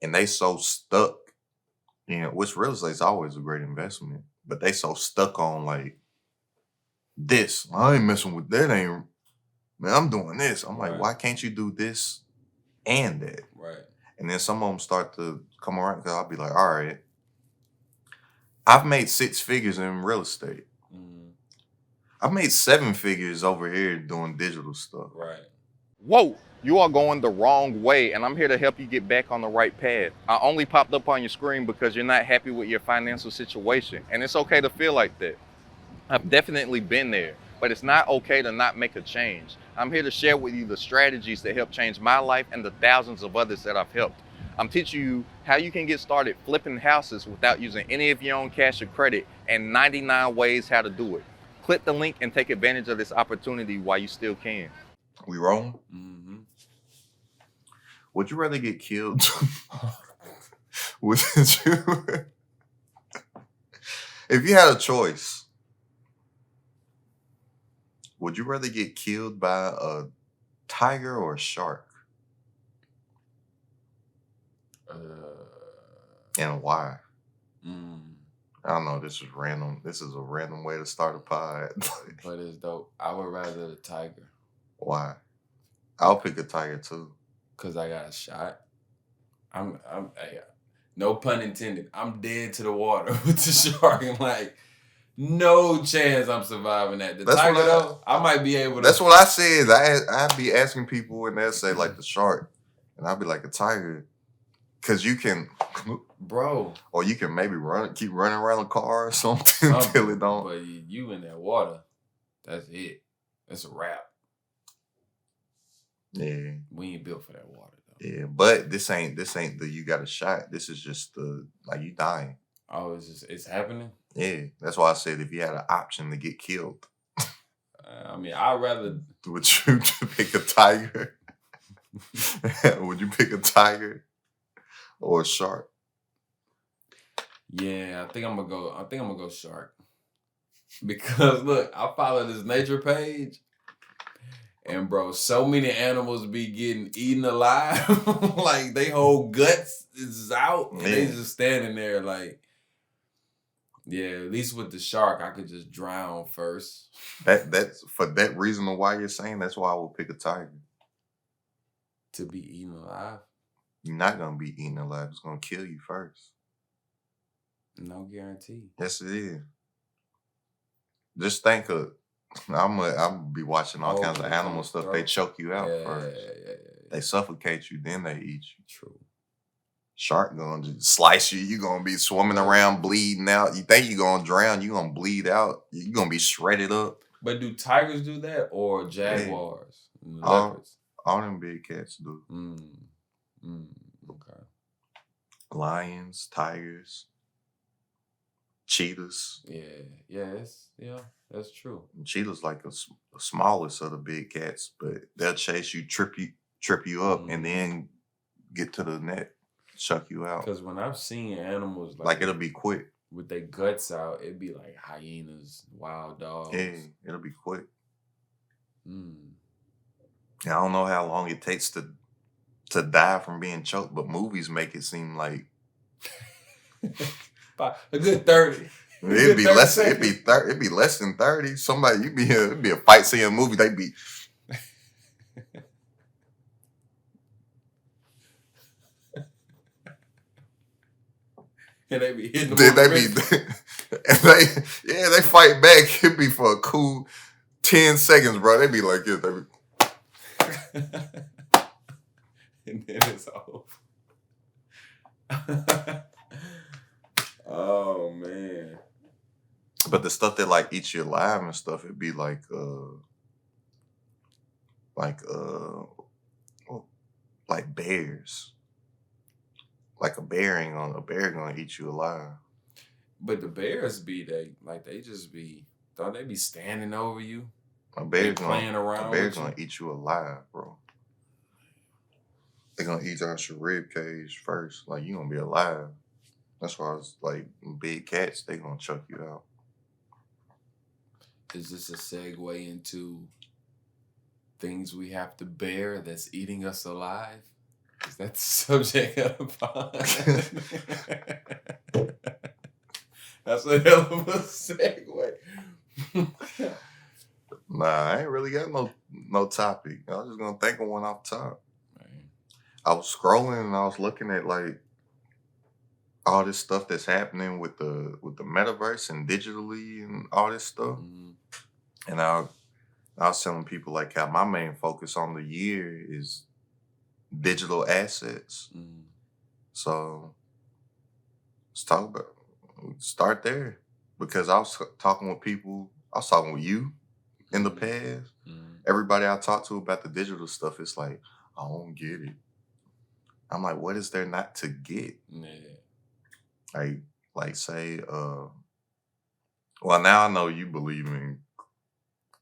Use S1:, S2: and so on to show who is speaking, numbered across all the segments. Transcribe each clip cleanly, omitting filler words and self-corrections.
S1: and they so stuck. Which real estate is always a great investment, but they so stuck on like this. I ain't messing with that. Ain't man. I'm doing this. I'm like,
S2: Right.
S1: why can't you do this and that?
S2: Right.
S1: And then some of them start to come around because I'll be like, all right, I've made 6 figures in real estate.
S2: Mm-hmm.
S1: I've made 7 figures over here doing digital stuff.
S2: Right.
S1: Whoa, you are going the wrong way, and I'm here to help you get back on the right path. I only popped up on your screen because you're not happy with your financial situation, and it's okay to feel like that. I've definitely been there, but it's not okay to not make a change. I'm here to share with you the strategies that help change my life and the thousands of others that I've helped. I'm teaching you how you can get started flipping houses without using any of your own cash or credit, and 99 ways how to do it. Click the link and take advantage of this opportunity while you still can. We rolling?
S2: Mm-hmm.
S1: Would you rather get killed? Would you? If you had a choice, would you rather get killed by a tiger or a shark? And why? I don't know. This is random. This is a random way to start a pod.
S2: But it's dope. I would rather the tiger.
S1: Why? I'll pick a tiger too.
S2: Cause I got a shot. No pun intended. I'm dead to the water with the shark. I'm like, no chance I'm surviving that. The tiger though, I might be able to.
S1: That's what I said. I'd be asking people and they'll say like the shark, and I'd be like a tiger, cause you can,
S2: bro,
S1: or you can maybe keep running around a car or something until it don't.
S2: But you in that water, that's it. That's a wrap.
S1: Yeah,
S2: we ain't built for that water though.
S1: Yeah, but this ain't the you got a shot. This is just the like you dying.
S2: Oh, it's happening.
S1: Yeah, that's why I said if you had an option to get killed.
S2: I mean, I'd rather.
S1: Would you pick a tiger? Would you pick a tiger or a shark?
S2: Yeah, I think I'm gonna go shark. Because look, I follow this nature page. And bro, so many animals be getting eaten alive. Like they whole guts is out. And they just standing there like, yeah, at least with the shark, I could just drown first.
S1: That's for that reason of why you're saying that's why I would pick a tiger.
S2: To be eaten alive?
S1: You're not gonna be eaten alive. It's gonna kill you first.
S2: No guarantee.
S1: Yes, it is. Just think of I'm gonna be watching all kinds of animal stuff. They choke you out first. Yeah. They suffocate you, then they eat you.
S2: True.
S1: Shark gonna just slice you. You're gonna be swimming around, bleeding out. You think you're gonna drown, you're gonna bleed out. You're gonna be shredded up.
S2: But do tigers do that or jaguars? Yeah. Leopards?
S1: All them big cats do.
S2: Okay.
S1: Lions, tigers, cheetahs.
S2: Yeah, that's true.
S1: Cheetahs like the smallest of the big cats, but they'll chase you, trip you up, and then get to the net, chuck you out.
S2: Because when I've seen animals
S1: like it'll be quick
S2: with their guts out, it'd be like hyenas, wild dogs.
S1: Yeah, it'll be quick. I don't know how long it takes to die from being choked, but movies make it seem like
S2: a good 30.
S1: It'd be less. It'd be less than 30. Somebody, it'd be a fight scene movie. They'd be.
S2: And they be hitting them.
S1: They fight back. It'd be for a cool 10 seconds, bro. They be like this.
S2: And then it's over. Oh man.
S1: But the stuff that like eats you alive and stuff, it'd be like bears. Like a bear gonna eat you alive.
S2: But the bears they just be, don't they be standing over you?
S1: A bear's gonna eat you alive, bro. They're gonna eat out your rib cage first. Like you gonna be alive. That's why it's like big cats, they gonna chuck you out.
S2: Is this a segue into things we have to bear that's eating us alive? Is that the subject of the pod? That's a hell of a segue.
S1: Nah, I ain't really got no topic. I was just gonna think of one off top.
S2: Man.
S1: I was scrolling and I was looking at like all this stuff that's happening with the metaverse and digitally and all this stuff.
S2: Mhm.
S1: And I was telling people like how my main focus on the year is digital assets.
S2: Mhm.
S1: So let's talk about start there because I was talking with people. I was talking with you in the
S2: Mhm.
S1: past.
S2: Mhm.
S1: Everybody I talk to about the digital stuff, it's like I don't get it. I'm like, what is there not to get?
S2: Yeah.
S1: Like say, well now I know you believe in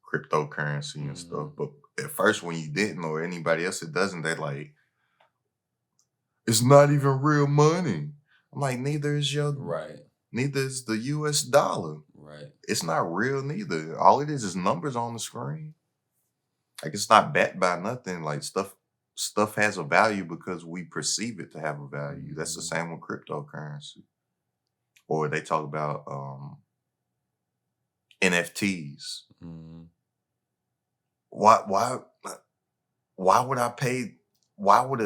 S1: cryptocurrency and stuff,
S2: Mhm.
S1: but at first when you didn't or anybody else that doesn't, they like it's not even real money. I'm like,
S2: Right.
S1: neither is the US dollar.
S2: Right.
S1: It's not real neither. All it is numbers on the screen. Like it's not backed by nothing. Like stuff has a value because we perceive it to have a value. That's the
S2: Mhm.
S1: same with cryptocurrency. Or they talk about NFTs.
S2: Mhm.
S1: Why why would I pay why would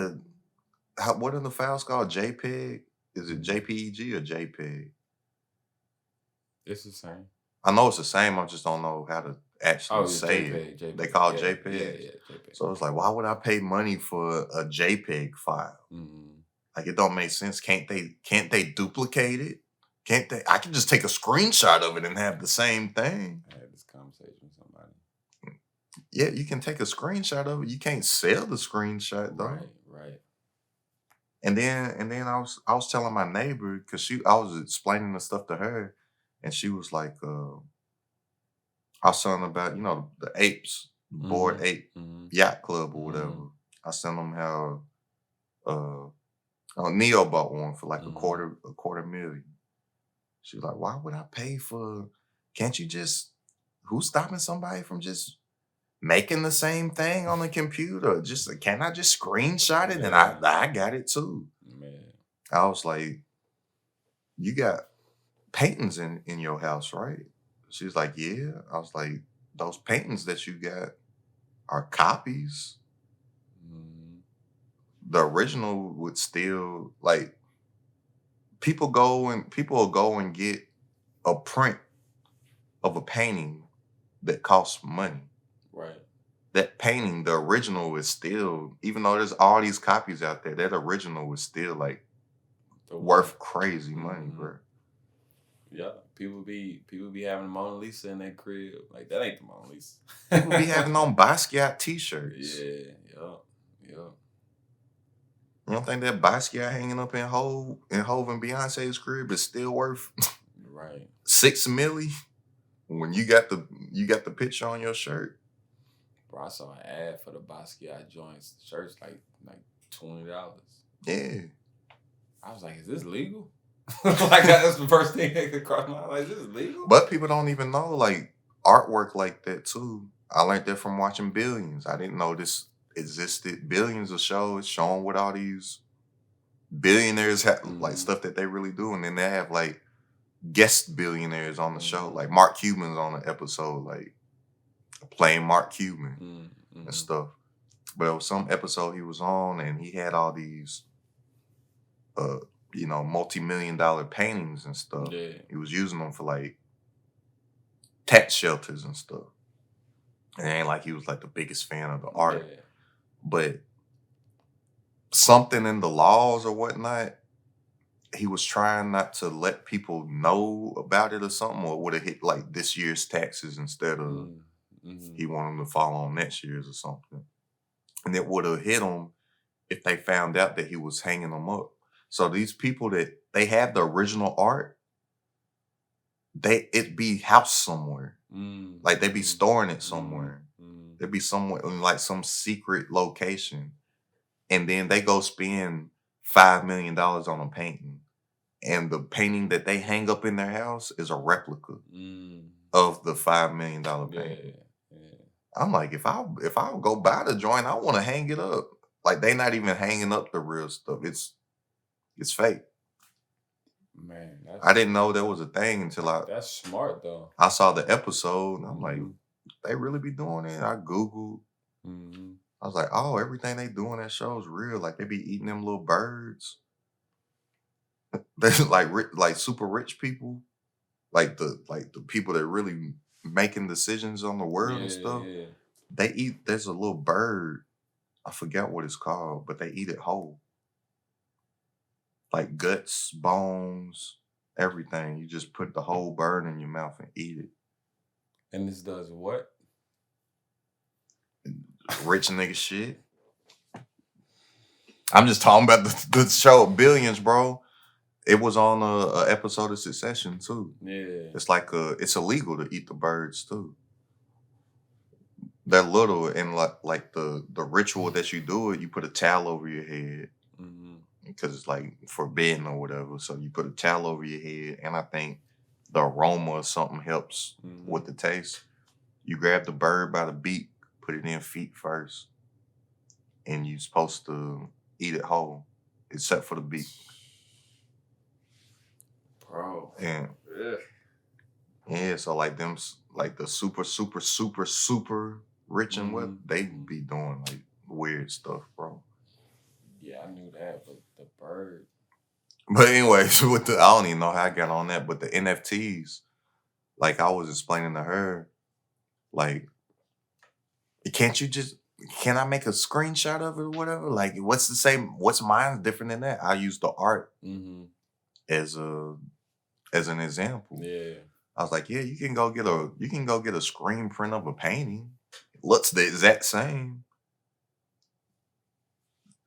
S1: what are the files called? JPEG? Is it
S2: Mhm.
S1: JPEG or JPEG?
S2: It's the same.
S1: I know it's the same. I just don't know how to actually
S2: Oh, yeah,
S1: say it.
S2: JPEG.
S1: They
S2: JPEG.
S1: call it
S2: Yeah. Yeah.
S1: JPEGs.
S2: Yeah. JPEG.
S1: So it's like, why would I pay money for a JPEG file?
S2: Mhm.
S1: Like it don't make sense. Can't they duplicate it? Can't they I can just take a screenshot of it and have the same thing.
S2: I had this conversation with somebody.
S1: Yeah, you can take a screenshot of it. You can't sell the screenshot though.
S2: Right. Right.
S1: And then I was telling my neighbor because I was explaining the stuff to her, and she was like, I was telling her about the apes, the board
S2: Mhm.
S1: ape
S2: Mhm.
S1: yacht club or
S2: Mhm.
S1: whatever. I sent them how Neo bought one for like a
S2: Mhm.
S1: quarter million. She was like, why would I pay for? Can't you just? Who's stopping somebody from just making the same thing on the computer? Just can I just screenshot it and I
S2: Yeah.
S1: I got it too?
S2: Man.
S1: I was like, you got paintings in your house, right? She was like, yeah. I was like, those paintings that you got are copies.
S2: Mhm.
S1: The original would still like people will go and get a print of a painting that costs money.
S2: Right.
S1: That painting, the original is still, even though there's all these copies out there, that original is still like
S2: The one.
S1: worth crazy money,
S2: Mhm.
S1: bro.
S2: Yeah. People be having Mona Lisa in their crib. Like that ain't the Mona Lisa.
S1: People be having on Basquiat t-shirts.
S2: Yeah. Yup. Yup.
S1: You don't think that Basquiat hanging up in Hove and Beyonce's crib is still worth
S2: Right.
S1: 6 milli when you got the picture on your shirt?
S2: Bro, I saw an ad for the Basquiat joints shirts like $20.
S1: Yeah.
S2: I was like, is this legal? Like that's the first thing that could cross my mind. Like, is this legal?
S1: But people don't even know like artwork like that too. I learned that from watching Billions. I didn't know this existed. Billions of shows showing what all these billionaires have like
S2: Mhm.
S1: stuff that they really do, and then they have like guest billionaires on the show.
S2: Mhm.
S1: Like Mark Cuban's on the episode, like playing Mark Cuban and
S2: Mhm.
S1: stuff. But it was some episode he was on, and he had all these, uh, multi-million dollar paintings and stuff.
S2: Yeah.
S1: He was using them for like tax shelters and stuff. And it ain't like he was like the biggest fan of the art,
S2: Yeah.
S1: but something in the laws or whatnot, he was trying not to let people know about it or something, or would have hit like this year's taxes instead of
S2: Mhm.
S1: he wanted them to fall on next year's or something. And it would have hit him if they found out that he was hanging them up. So these people that they have the original art, it be house somewhere.
S2: Mhm.
S1: Like they be
S2: Mhm.
S1: storing it
S2: Mhm.
S1: somewhere.
S2: Mhm.
S1: They be somewhere in like some secret location. And then they go spend $5 million on a painting. And the painting that they hang up in their house is a replica
S2: Mhm.
S1: of the $5 million
S2: Yeah.
S1: painting.
S2: Yeah.
S1: I'm like, if I go buy the joint, I want to hang it up.
S3: Like they not even hanging up the real stuff. It's fake.
S2: Man,
S3: I didn't know that was a thing until
S2: that's smart though.
S3: I saw the episode and I'm like, they really be doing it? I Googled. I was like, oh, everything they do on that show is real. Like they be eating them little birds. They're like super rich people. Like the people that really making decisions on the world and stuff.
S2: Yeah.
S3: They eat, there's a little bird. I forget what it's called, but they eat it whole. Like guts, bones, everything. You just put the whole bird in your mouth and eat it.
S2: And this does what?
S3: Rich nigga shit. I'm just talking about the show Billions, bro. It was on a episode of Succession too.
S2: Yeah.
S3: It's like it's illegal to eat the birds too. They're little, and like the ritual that you do it, you put a towel over your head because it's like forbidden or whatever. So you put a towel over your head, and I think the aroma or something helps with the taste. You grab the bird by the beak, put it in feet first, and you're supposed to eat it whole, except for the beak.
S2: Bro.
S3: And yeah, so like them, like the super rich and what they be doing like weird stuff, bro.
S2: Yeah, I knew that, but the bird.
S3: But anyways, I don't even know how I got on that, but the NFTs, like I was explaining to her, like, can I make a screenshot of it or whatever? Like, what's mine different than that? I use the art as an example.
S2: Yeah.
S3: I was like, yeah, you can go get a screen print of a painting. It looks the exact same.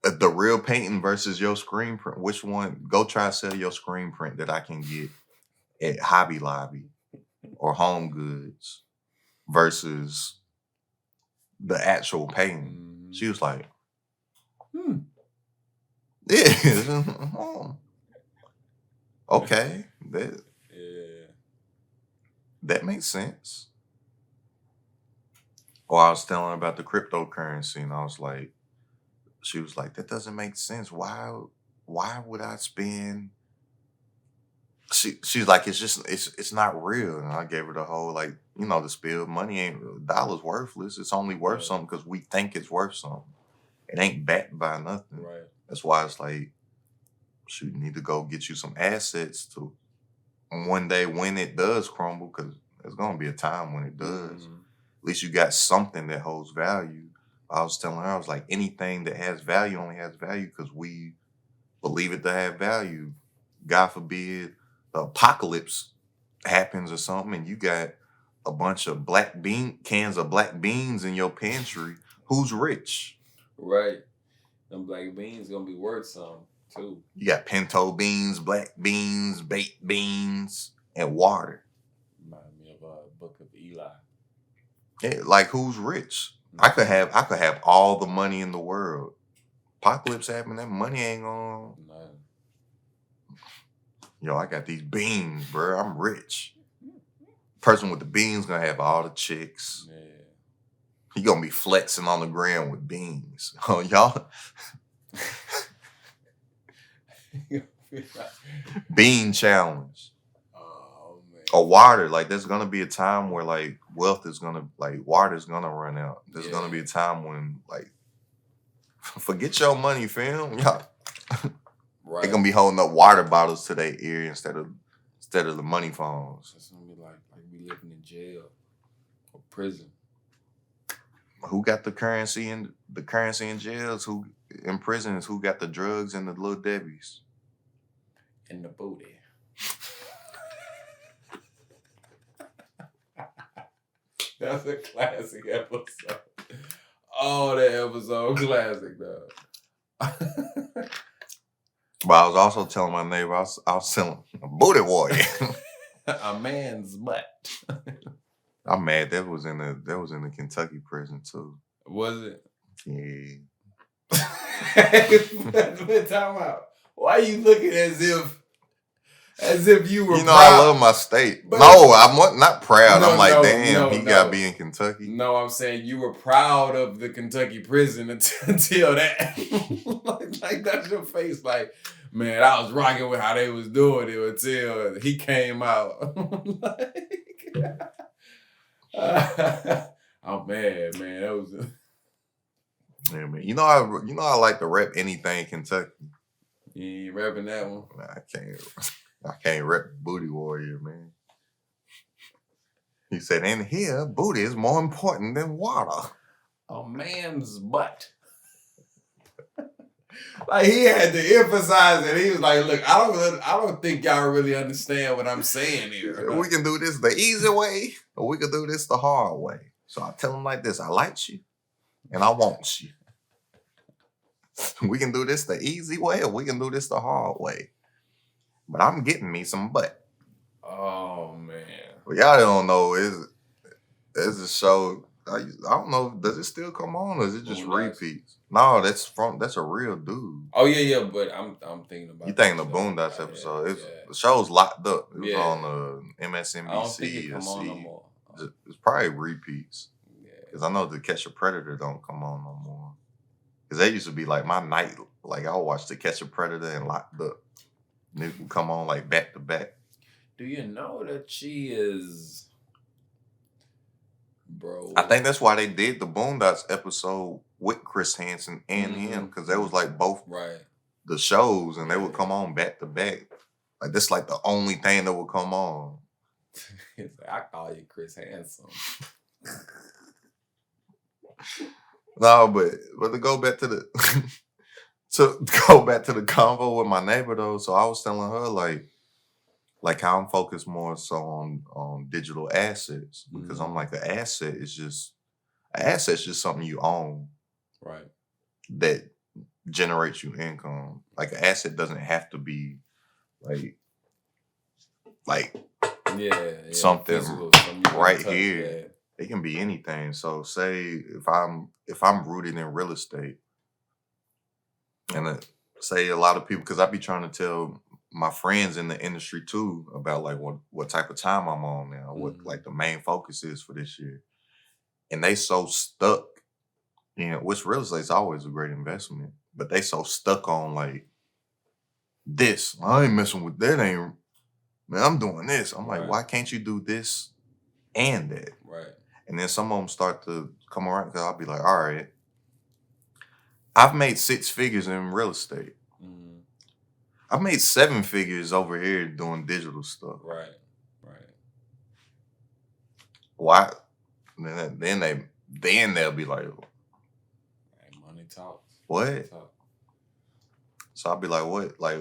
S3: The real painting versus your screen print. Which one? Go try to sell your screen print that I can get at Hobby Lobby or Home Goods versus the actual painting. She was like, yeah. Okay. That makes sense. Or I was telling her about the cryptocurrency, and she was like, that doesn't make sense. Why would I spend? She's like, it's not real. And I gave her the whole, like, the spiel. Money ain't real. Dollar's worthless. It's only worth something because we think it's worth something. It ain't backed by nothing.
S2: Right.
S3: That's why it's like, you need to go get you some assets to one day when it does crumble, because there's gonna be a time when it does. At least you got something that holds value. I was telling her, I was like, anything that has value only has value because we believe it to have value. God forbid the apocalypse happens or something, and you got a bunch of cans of black beans in your pantry. Who's rich?
S2: Right. Them black beans gonna be worth something too.
S3: You got pinto beans, black beans, baked beans, and water.
S2: Remind me of a Book of Eli.
S3: Yeah, like who's rich? I could have all the money in the world. Apocalypse happen, that money ain't gonna.
S2: None.
S3: Yo, I got these beans, bro. I'm rich. Person with the beans gonna have all the chicks.
S2: Yeah.
S3: He gonna be flexing on the ground with beans. Oh, y'all. Bean challenge.
S2: Oh man.
S3: Or water. Like there's gonna be a time where like wealth is gonna, like, water's gonna run out. There's gonna be a time when, like, forget your money, fam. Y'all. Right. They're gonna be holding up water bottles to their ear instead of the money phones.
S2: It's gonna be like we living in jail or prison.
S3: Who got the currency in jails? Who in prisons? Who got the drugs and the little Debbies?
S2: And the booty. That's a classic episode. Oh, that episode classic though.
S3: But I was also telling my neighbor, I was selling a booty warrior.
S2: A man's butt.
S3: I'm mad that was in the Kentucky prison too.
S2: Was it?
S3: Yeah.
S2: Time out. Why are you looking as if As if you were
S3: You know,
S2: proud.
S3: I love my state.
S2: But
S3: no, I'm not proud.
S2: No,
S3: I'm like,
S2: no,
S3: damn,
S2: no,
S3: he
S2: no.
S3: got to be in Kentucky.
S2: No, I'm saying you were proud of the Kentucky prison until that. like that's your face. Like, man, I was rocking with how they was doing it until he came out. I'm mad, man. That was.
S3: Yeah, man. You know, I like to rep anything Kentucky.
S2: You ain't rapping that one.
S3: I can't rep Booty Warrior, man. He said, in here, booty is more important than water.
S2: A man's butt. Like he had to emphasize it. He was like, "Look, I don't think y'all really understand what I'm saying here.
S3: We can do this the easy way, or we can do this the hard way." So I tell him like this: I like you, and I want you. We can do this the easy way, or we can do this the hard way. But I'm getting me some butt.
S2: Oh man.
S3: Well, y'all don't know. It's a show. I don't know. Does it still come on, or is it just repeats? No, that's a real dude.
S2: Oh yeah, but I'm thinking about.
S3: You thinking the Boondocks episode? The show's locked up. It was on MSNBC.
S2: I don't think it come on no more.
S3: It's probably repeats. Because I know To Catch a Predator don't come on no more. Because that used to be like my night. Like I would watch To Catch a Predator and Locked Up. And it would come on like back to back.
S2: Do you know that she is? Bro,
S3: I think that's why they did the Boondocks episode with Chris Hansen and him, because they was like both the shows, and they would come on back to back. Like this, like the only thing that would come on.
S2: I call you Chris Hansen.
S3: No, but to go back to the convo with my neighbor though. So I was telling her like how I'm focused more so on digital assets, because I'm like, an asset's just something you own,
S2: right? That
S3: generates you income. Like an asset doesn't have to be like something physical, right here. It can be anything. So say if I'm rooted in real estate, and say a lot of people, because I be trying to tell my friends in the industry too about like what type of time I'm on now, what like the main focus is for this year, and they so stuck, which real estate is always a great investment, but they so stuck on like this. I ain't messing with that. Man, I'm doing this. I'm like, why can't you do this and that?
S2: Right.
S3: And then some of them start to come around, because I'll be like, all right, I've made 6 figures in real estate. I've made 7 figures over here doing digital stuff.
S2: Right.
S3: Why? Then they'll be like,
S2: money talks.
S3: What?
S2: Money talks.
S3: So I'll be like, what? Like,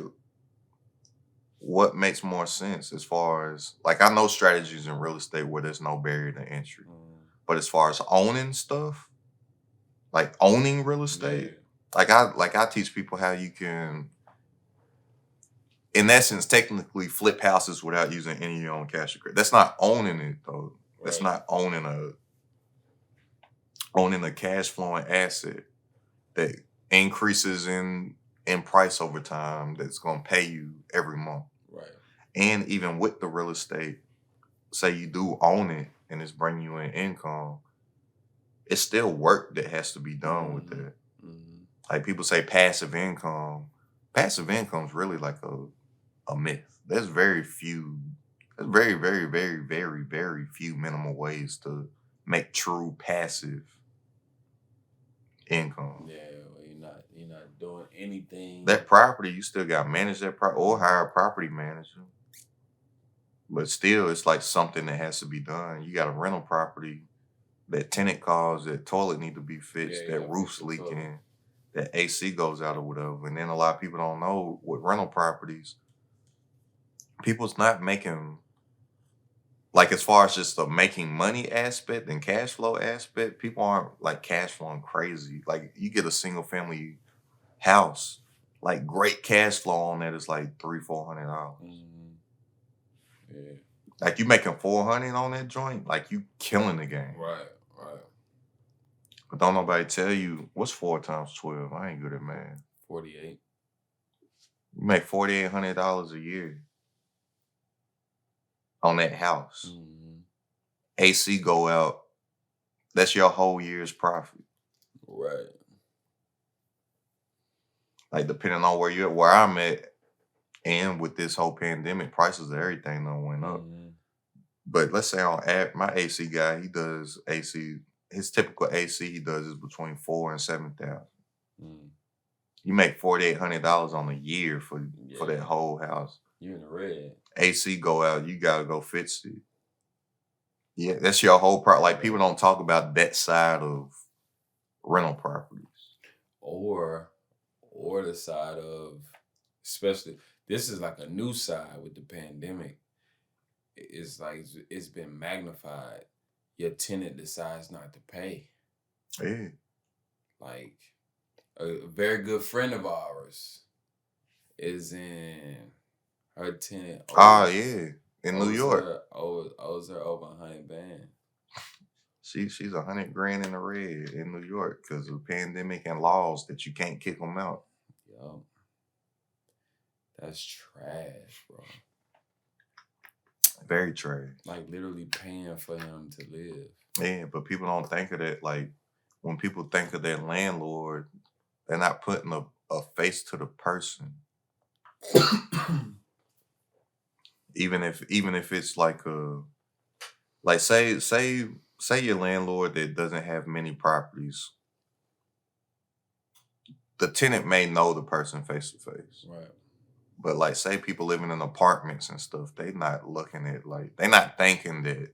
S3: what makes more sense as far as, like, I know strategies in real estate where there's no barrier to entry. But as far as owning stuff, like owning real estate, like I teach people how you can, in essence, technically flip houses without using any of your own cash or credit. That's not owning it though. Right. That's not owning a cash flowing asset that increases in price over time, that's gonna pay you every month.
S2: Right.
S3: And even with the real estate, say you do own it and it's bringing you in income, it's still work that has to be done with it. Like people say passive income. Passive income is really like a myth. There's very, very, very, very, very few minimal ways to make true passive income.
S2: Yeah, well, you're not doing anything.
S3: That property, you still got to manage that property or hire a property manager. But still, it's like something that has to be done. You got a rental property, that tenant calls, that toilet need to be fixed, that roof's leaking, that AC goes out or whatever. And then a lot of people don't know with rental properties, people's not making, like as far as just the making money aspect and cash flow aspect, people aren't like cash flowing crazy. Like you get a single family house, like great cash flow on that is like $300-$400.
S2: Yeah.
S3: Like you making $400 on that joint, like you killing the game.
S2: Right.
S3: But don't nobody tell you what's 4 times 12. I ain't good at math.
S2: 48.
S3: You make $4,800 a year. on that house.
S2: Mm-hmm.
S3: AC go out. That's your whole year's profit.
S2: Right.
S3: Like depending on where you're at, where I'm at, and with this whole pandemic, prices of everything done went up.
S2: Mm-hmm.
S3: But let's say on my AC guy, he does AC. His typical AC he does is between $4,000 and $7,000.
S2: Mm.
S3: You make $4,800 on a year for that
S2: Yeah.
S3: whole house.
S2: You in the red.
S3: AC go out, you gotta go fix it. Yeah, that's your whole Like people don't talk about that side of rental properties.
S2: Or the side of, especially, this is like a new side with the pandemic. It's like it's been magnified. Your tenant decides not to pay.
S3: Yeah.
S2: Like a very good friend of ours is in her tenant.
S3: Yeah. In New
S2: owes
S3: York.
S2: owes her over $100,000.
S3: She's $100,000 in the red in New York because of the pandemic and laws that you can't kick them out.
S2: Yo, that's trash, bro.
S3: Very trash.
S2: Like literally paying for him to live.
S3: Yeah, but people don't think of that. Like when people think of their landlord, they're not putting a face to the person. even if it's like say your landlord that doesn't have many properties, the tenant may know the person face to face.
S2: Right.
S3: But like say people living in apartments and stuff, they not looking at they're not thinking that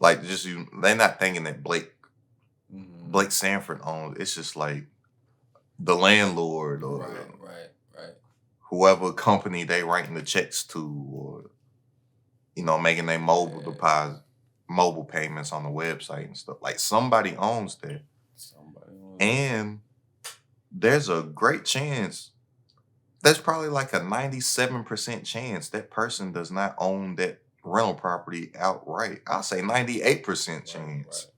S3: they're not thinking that Blake Sanford owns. It's just like the landlord or
S2: Right.
S3: whoever company they writing the checks to, or making their mobile deposit, mobile payments on the website and stuff. Like somebody owns that. And there's a great chance, there's probably like a 97% chance that person does not own that rental property outright. I'll say 98% chance.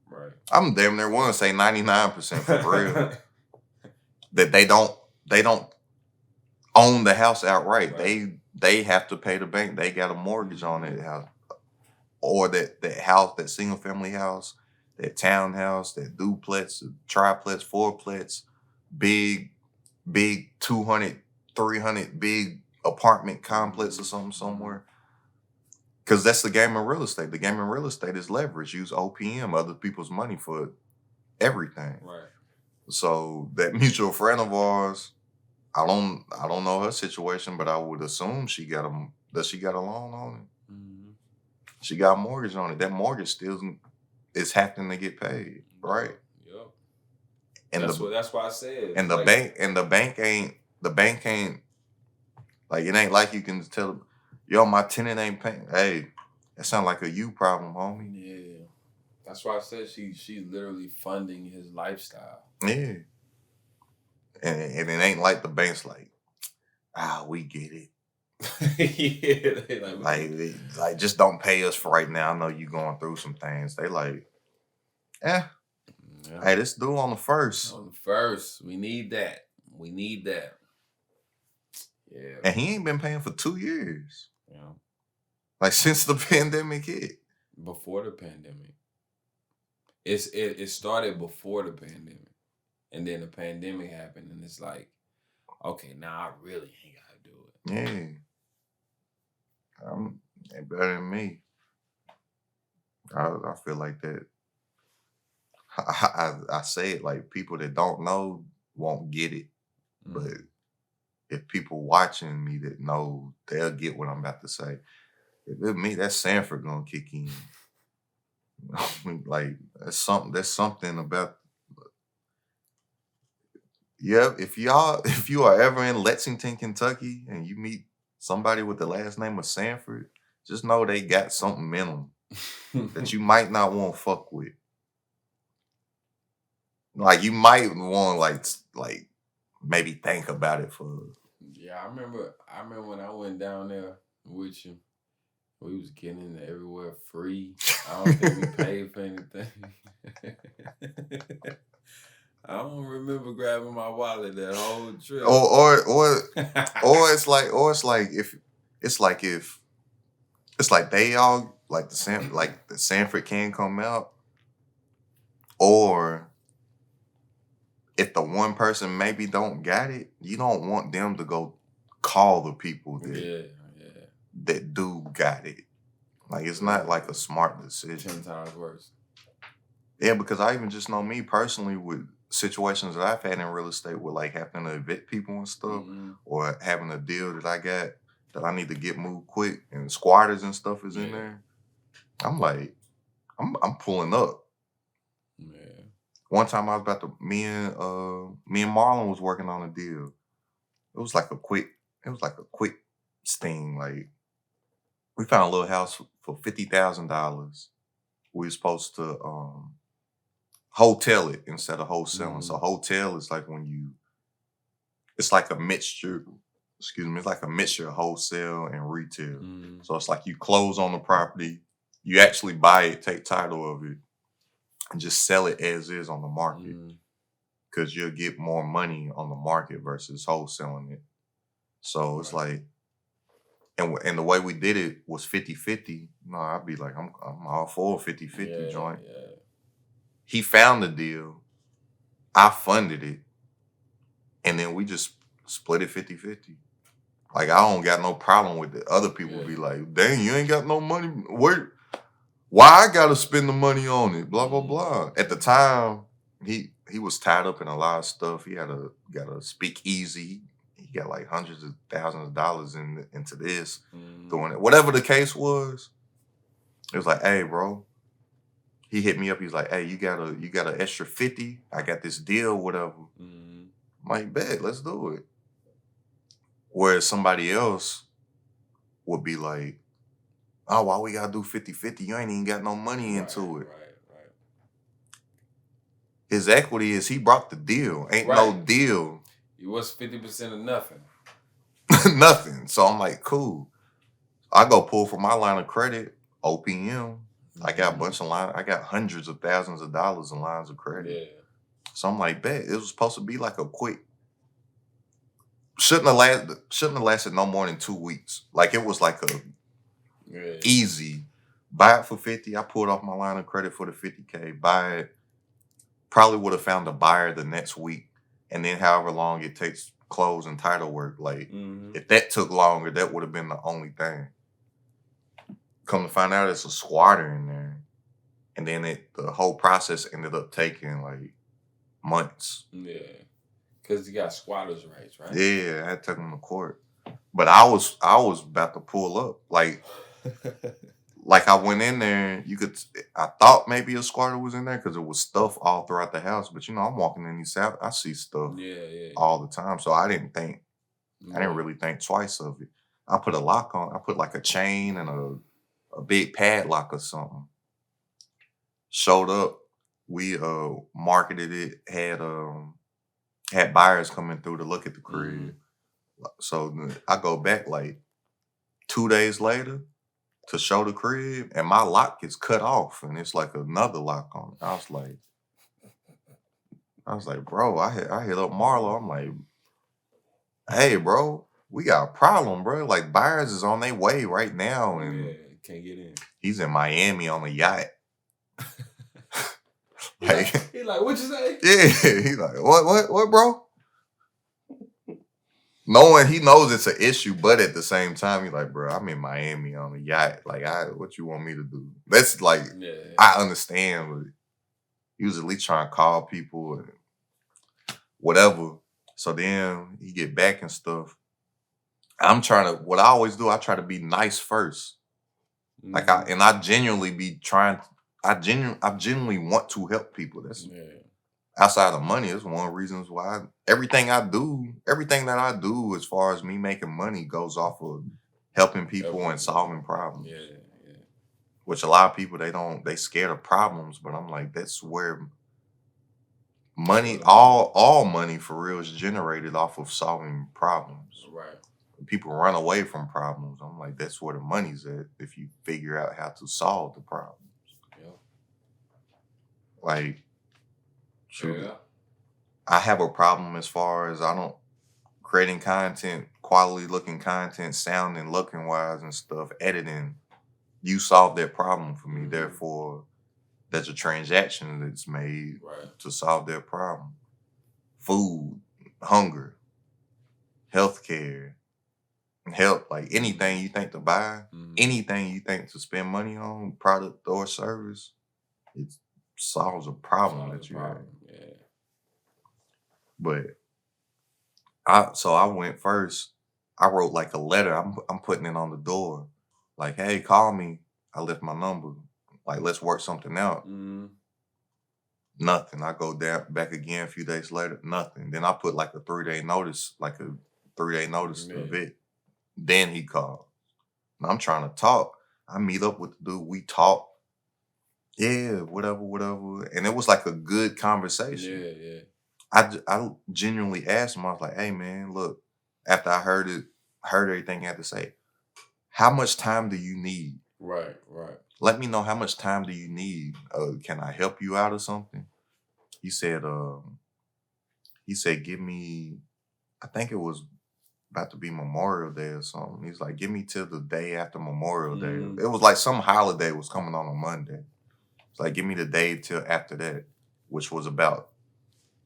S2: Right.
S3: I'm damn near want to say 99% for real. That they don't own the house outright.
S2: Right.
S3: They have to pay the bank. They got a mortgage on that house. Or that house, that single family house, that townhouse, that duplex, triplex, fourplex, big 200, 300 big apartment complex or something somewhere. Because that's the game of real estate. The game of real estate is leverage. Use OPM, other people's money, for everything.
S2: Right.
S3: So that mutual friend of ours, I don't know her situation, but I would assume she got a loan on it? Mm-hmm. She got a mortgage on it. That mortgage still is having to get paid, right?
S2: Yep.
S3: And
S2: that's why I said.
S3: And the bank ain't like, it ain't like you can tell them, yo, my tenant ain't paying. Hey, that sound like a you problem, homie.
S2: Yeah. That's why I said she's literally funding his lifestyle.
S3: Yeah. And it ain't like the bank's like, we get it.
S2: Yeah,
S3: they like just don't pay us for right now. I know you going through some things. They like, hey, this due on the 1st.
S2: On the 1st, we need that. Yeah.
S3: And he ain't been paying for 2 years.
S2: Yeah.
S3: Like since the pandemic hit.
S2: Before the pandemic. It started before the pandemic, and then the pandemic happened, and it's like, okay, now I really ain't gotta do it.
S3: Yeah. They better than me. I feel like that. I say it like people that don't know won't get it. Mm-hmm. But if people watching me that know, they'll get what I'm about to say. If it's me, that Sanford gonna kick in. Like there's something about. Yeah, if you are ever in Lexington, Kentucky, and you meet somebody with the last name of Sanford, just know they got something in them that you might not want to fuck with. Like you might want like maybe think about it for.
S2: Yeah, I remember when I went down there with you. We was getting into everywhere free. I don't think we paid for anything. I don't remember grabbing my wallet that whole trip.
S3: Or it's like it's like they all like the Sanford can come out, or if the one person maybe don't got it, you don't want them to go call the people that do got it. Like it's not like a smart decision.
S2: 10 times worse.
S3: Yeah, because I even just know me personally with situations that I've had in real estate with like having to evict people and stuff, or having a deal that I got that I need to get moved quick and squatters and stuff is in there. I'm like, I'm pulling up.
S2: Yeah.
S3: One time I was about to me and Marlon was working on a deal. It was like a quick sting. Like we found a little house for $50,000. We were supposed to hotel it instead of wholesaling. So hotel is like it's like a mixture. Excuse me, it's like a mixture of wholesale and retail. So it's like you close on the property, you actually buy it, take title of it, and just sell it as is on the market. Because you'll get more money on the market versus wholesaling it. So it's like, and the way we did it was 50-50. No, I'd be like, I'm all for 50-50 joint.
S2: Yeah.
S3: He found the deal, I funded it, and then we just split it 50-50. Like I don't got no problem with it. Other people be like, dang, you ain't got no money. Why I gotta spend the money on it? Blah, blah, blah. At the time, he was tied up in a lot of stuff. He got a speakeasy. He got like hundreds of thousands of dollars into this, doing it. Whatever the case was, it was like, hey, bro. He hit me up. He's like, hey, you got an extra 50? I got this deal, whatever. I'm like, bet, let's do it. Whereas somebody else would be like, oh, why we gotta do 50-50? You ain't even got no money into it.
S2: Right.
S3: His equity is he brought the deal. Ain't no deal.
S2: It was 50% of nothing.
S3: Nothing. So I'm like, cool. I go pull from my line of credit, OPM. I got a bunch of lines. I got hundreds of thousands of dollars in lines of credit.
S2: Yeah.
S3: So I'm like, bet. It was supposed to be like a quick. Shouldn't have lasted no more than 2 weeks. Like it was like a easy. Buy it for 50. I pulled off my line of credit for the 50K. Buy it. Probably would have found a buyer the next week. And then however long it takes close and title work. Like if that took longer, that would have been the only thing. Come to find out it's a squatter in there. And then the whole process ended up taking like months.
S2: Yeah. Because you got squatters' rights, right?
S3: Yeah, I had to take them to court. But I was about to pull up. Like I went in there, I thought maybe a squatter was in there because there was stuff all throughout the house. But I'm walking in these houses, I see stuff all the time. So I didn't really think twice of it. I put a lock on, I put like a chain and a big padlock or something. Showed up, we marketed it, had buyers coming through to look at the crib. So I go back like 2 days later to show the crib, and my lock gets cut off, and it's like another lock on it. I was like, bro, I hit up Marlo. I'm like, hey, bro, we got a problem, bro. Like buyers is on their way right now, and
S2: can't get in.
S3: He's in Miami on a yacht.
S2: He like, what you say?
S3: Yeah, he's like, what, bro? Knowing he knows it's an issue, but at the same time, he's like, bro, I'm in Miami on a yacht. Like, what you want me to do? That's like, I understand, but he was at least trying to call people and whatever. So then he get back and stuff. What I always do, I try to be nice first. Like, I genuinely be trying. I genuinely want to help people. That's outside of money. It's one of the reasons why everything that I do as far as me making money goes off of helping people and solving problems.
S2: Yeah.
S3: Which a lot of people, they scared of problems, but I'm like, that's where money, all money for real is generated off of solving problems.
S2: Right.
S3: People run away from problems. I'm like, that's where the money's at if you figure out how to solve the problems.
S2: Yeah.
S3: Like, I have a problem as far as creating content quality looking content, sounding, looking wise and stuff, editing, you solve that problem for me.
S2: Mhm.
S3: Therefore, there's a transaction that's made
S2: Right.
S3: to solve their problem. Food, hunger, healthcare, help, like anything you think to buy,
S2: Mhm.
S3: anything you think to spend money on, product or service, it solves a problem
S2: Solve
S3: that
S2: the
S3: you have.
S2: problem. Yeah.
S3: But I went first. I wrote like a letter. I'm putting it on the door. Like, hey, call me. I left my number. Like, let's work something out.
S2: Mhm.
S3: Nothing. I go down back again a few days later. Nothing. Then I put like a 3-day notice,
S2: Yeah.
S3: of it. Then he called. And I'm trying to talk. I meet up with the dude. We talk. Yeah, whatever. And it was like a good conversation.
S2: Yeah.
S3: I genuinely asked him. I was like, "Hey, man, look." After I heard everything he had to say. How much time do you need?
S2: Right.
S3: Let me know how much time do you need. Can I help you out or something? He said, give me. I think it was about to be Memorial Day or something. He's like, give me till the day after Memorial Day.
S2: Mhm.
S3: It was like some holiday was coming on a Monday. It's like, give me the day till after that, which was about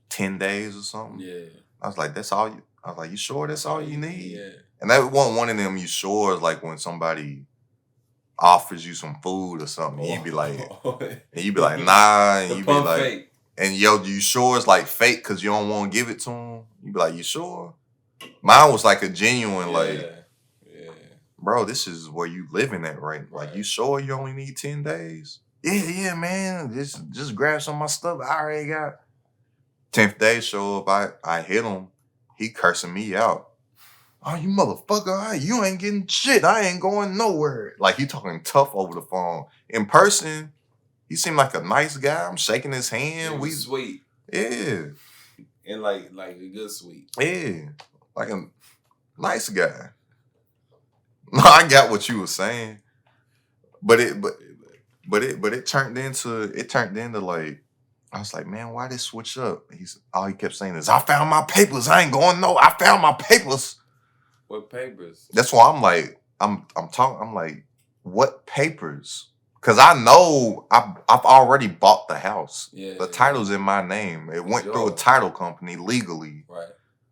S3: 10 days or something.
S2: Yeah.
S3: I was like, that's all you. I was like, you sure that's all you need?
S2: Yeah.
S3: And that wasn't one of them. You sure is like when somebody offers you some food or something, and you be like, nah, and
S2: The
S3: you be
S2: pump
S3: like,
S2: fake.
S3: and yo, you sure it's like fake because you don't want to give it to him? You be like, you sure? Mine was like a genuine, like,
S2: Yeah.
S3: bro, this is where you living at, right? Like,
S2: Right.
S3: you sure you only need 10 days? Yeah, man. Just grab some of my stuff I already got. 10th day show up, I hit him. He cursing me out. Oh, you motherfucker, you ain't getting shit. I ain't going nowhere. Like, he talking tough over the phone. In person, he seemed like a nice guy. I'm shaking his hand.
S2: It was sweet.
S3: Yeah.
S2: And like a good sweet.
S3: Yeah. Like a nice guy. No, I got what you were saying. But it turned into like, I was like, man, why this switch up? All he kept saying is, I found my papers. I ain't going no. I found my papers.
S2: What papers?
S3: That's why I'm like, I'm talking. I'm like, what papers? Because I know I've already bought the house.
S2: Yeah.
S3: The title's in my name. It went through a
S2: yours.
S3: title company legally.
S2: Right.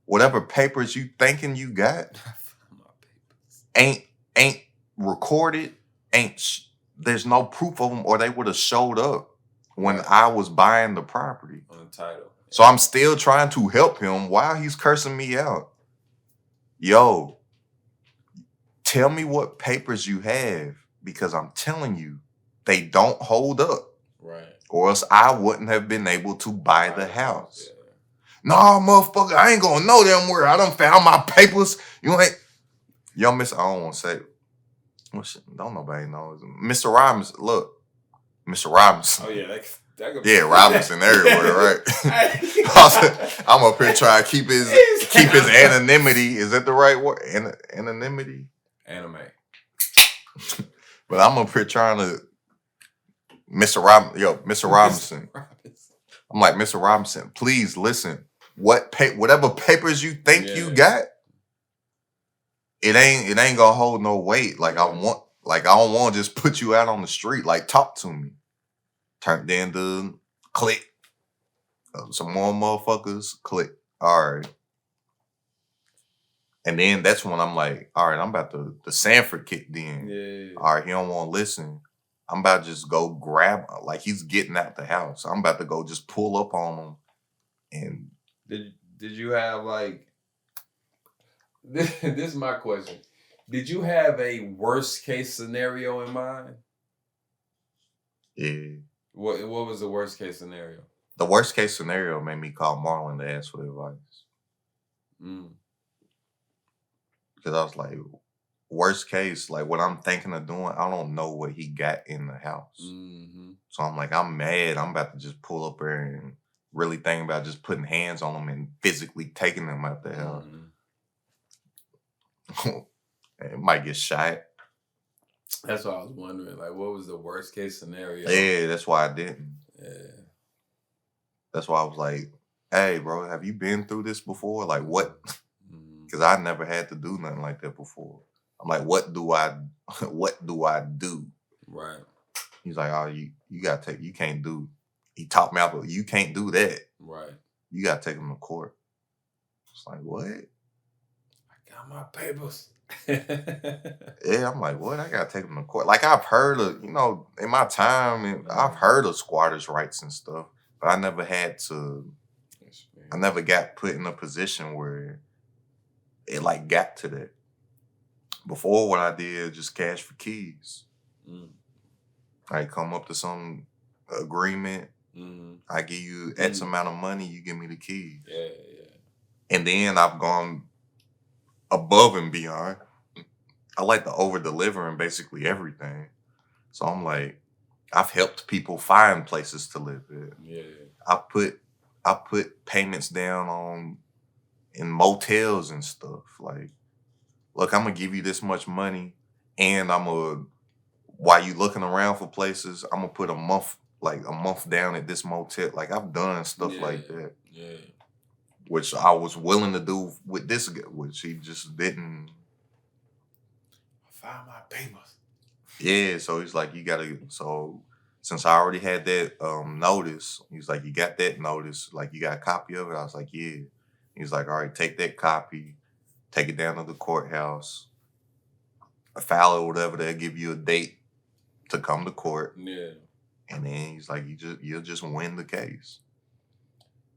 S3: Whatever papers you thinking you got
S2: I found my papers.
S3: ain't recorded. There's no proof of them, or they would have showed up when
S2: Right.
S3: I was buying the property.
S2: On the title.
S3: So I'm still trying to help him while he's cursing me out. Yo, tell me what papers you have, because I'm telling you, they don't hold up.
S2: Right.
S3: Or else I wouldn't have been able to buy the house.
S2: Yeah.
S3: Nah, motherfucker, I ain't gonna know them where I done found my papers. You ain't. Yo, I don't want to say. Well, shit, don't nobody know. Mr. Robinson, look. Mr. Robinson.
S2: Oh, yeah. That could
S3: Yeah, Robinson everywhere, right? I'm up here trying to keep his anonymity. Is that the right word? Anonymity?
S2: Anime.
S3: But I'm up here trying to Mr. Robinson. I'm like, Mr. Robinson, please listen. Whatever papers you think you got, it ain't gonna hold no weight. Like, I don't want to just put you out on the street. Like, talk to me. Turned into click. Some more motherfuckers click. All right. And then that's when I'm like, all right, I'm about to, the Sanford kicked in.
S2: Yeah.
S3: All right, he don't want to listen. I'm about to just go grab, like, he's getting out the house. I'm about to go just pull up on him. And
S2: did you have like, this is my question. Did you have a worst case scenario in mind?
S3: yeah.
S2: What was the worst case scenario?
S3: The worst case scenario made me call Marlon to ask for advice. Because I was like, worst case, like what I'm thinking of doing, I don't know what he got in the house.
S2: Mm-hmm.
S3: So I'm like, I'm mad. I'm about to just pull up there and really think about just putting hands on him and physically taking him out the house. It might get shot.
S2: That's what I was wondering. Like, what was the worst case scenario?
S3: Yeah, that's why I didn't.
S2: Yeah. That's
S3: why I was like, hey, bro, have you been through this before? Like, what? because I never had to do nothing like that before. I'm like, what do I do?
S2: Right.
S3: He's like, oh, you gotta take, you can't do. He talked me out, but you can't do that.
S2: Right.
S3: You gotta take him to court. It's like, what?
S2: I got my papers.
S3: Yeah, I'm like, what? I gotta take him to court. Like I've heard of, in my time, I've heard of squatters' rights and stuff, but I never had to. I never got put in a position where it like got to that. Before, what I did just cash for keys.
S2: Mm.
S3: I come up to some agreement. I give you X amount of money, you give me the keys.
S2: Yeah.
S3: And then I've gone above and beyond. I like to over deliver in basically everything. So I'm like, I've helped people find places to live at.
S2: Yeah.
S3: I put payments down in motels and stuff. Like, look, I'm gonna give you this much money, and while you looking around for places, I'm gonna put a month down at this motel. Like I've done stuff like that.
S2: Yeah.
S3: Which I was willing to do with this guy, which he just didn't.
S2: I found my papers.
S3: Yeah, so he's like, you gotta. So since I already had that notice, he's like, you got that notice, like you got a copy of it. I was like, yeah. He's like, all right, take that copy, take it down to the courthouse, file it, whatever. They'll give you a date to come to court.
S2: Yeah.
S3: And then he's like, you'll just win the case.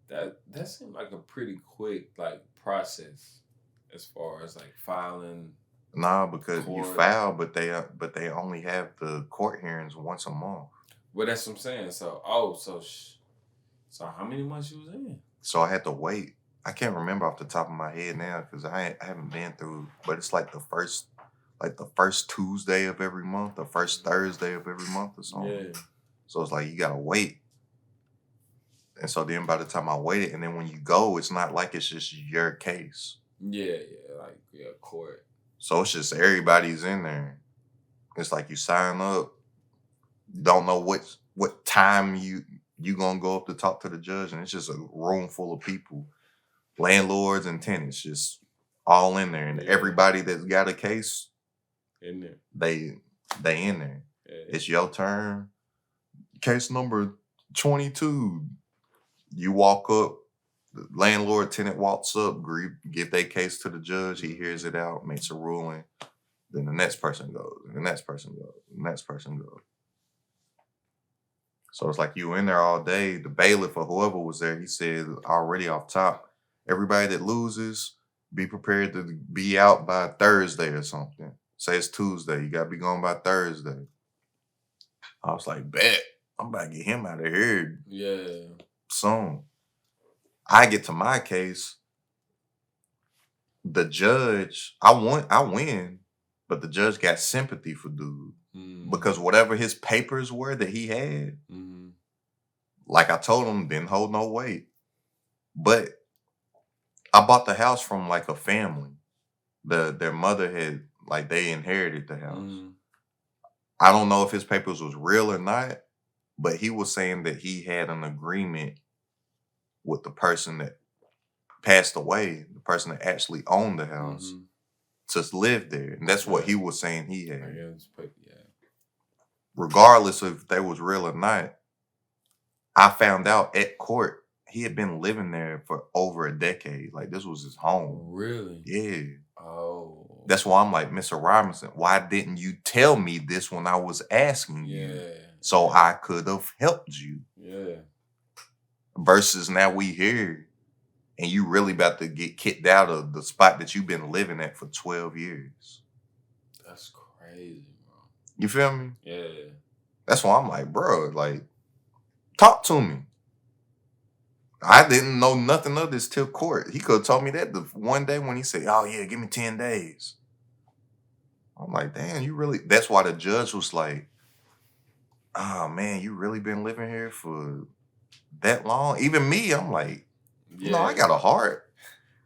S2: That seemed like a pretty quick process as far as filing.
S3: Nah, because
S2: court.
S3: you file, but they only have the court hearings once a month.
S2: Well, that's what I'm saying. So how many months you was in?
S3: So I had to wait. I can't remember off the top of my head now because I haven't been through. But it's like the first Tuesday of every month, the first Thursday of every month or something.
S2: Yeah.
S3: So it's like you gotta wait. And so then by the time I waited, and then when you go, it's not like it's just your case.
S2: Yeah, court.
S3: So it's just everybody's in there. It's like you sign up, don't know what time you gonna go up to talk to the judge, and it's just a room full of people, landlords and tenants, just all in there, and everybody that's got a case
S2: in there,
S3: they in there.
S2: Yeah.
S3: It's your turn. Case number 22. You walk up, the landlord tenant walks up, give their case to the judge. He hears it out, makes a ruling. Then the next person goes, and the next person goes, and the next person goes. So it's like you in there all day. The bailiff or whoever was there, he said already off top, everybody that loses, be prepared to be out by Thursday or something. Say it's Tuesday, you gotta be gone by Thursday. I was like, bet. I'm about to get him out of here.
S2: Yeah.
S3: Soon. I get to my case. The judge, I win, but the judge got sympathy for dude. Because whatever his papers were that he had, like I told him, didn't hold no weight. But I bought the house from like a family. Their mother had, they inherited the house. I don't know if his papers was real or not, but he was saying that he had an agreement with the person that passed away, the person that actually owned the house, to live there. And that's what he was saying he had. Regardless of if they was real or not, I found out at court he had been living there for over a decade. Like, this was his home.
S2: Really?
S3: Yeah.
S2: Oh.
S3: That's why I'm like, Mr. Robinson, why didn't you tell me this when I was asking you? So I could have helped you.
S2: Yeah.
S3: Versus now we here and you really about to get kicked out of the spot that you've been living at for 12 years.
S2: That's crazy, bro.
S3: You feel me?
S2: Yeah.
S3: That's why I'm like, bro, talk to me. I didn't know nothing of this till court. He could have told me that the one day when he said, oh yeah, give me 10 days. I'm like, damn, you really, that's why the judge was like, oh man, you really been living here for that long? Even me, I'm like, I got a heart.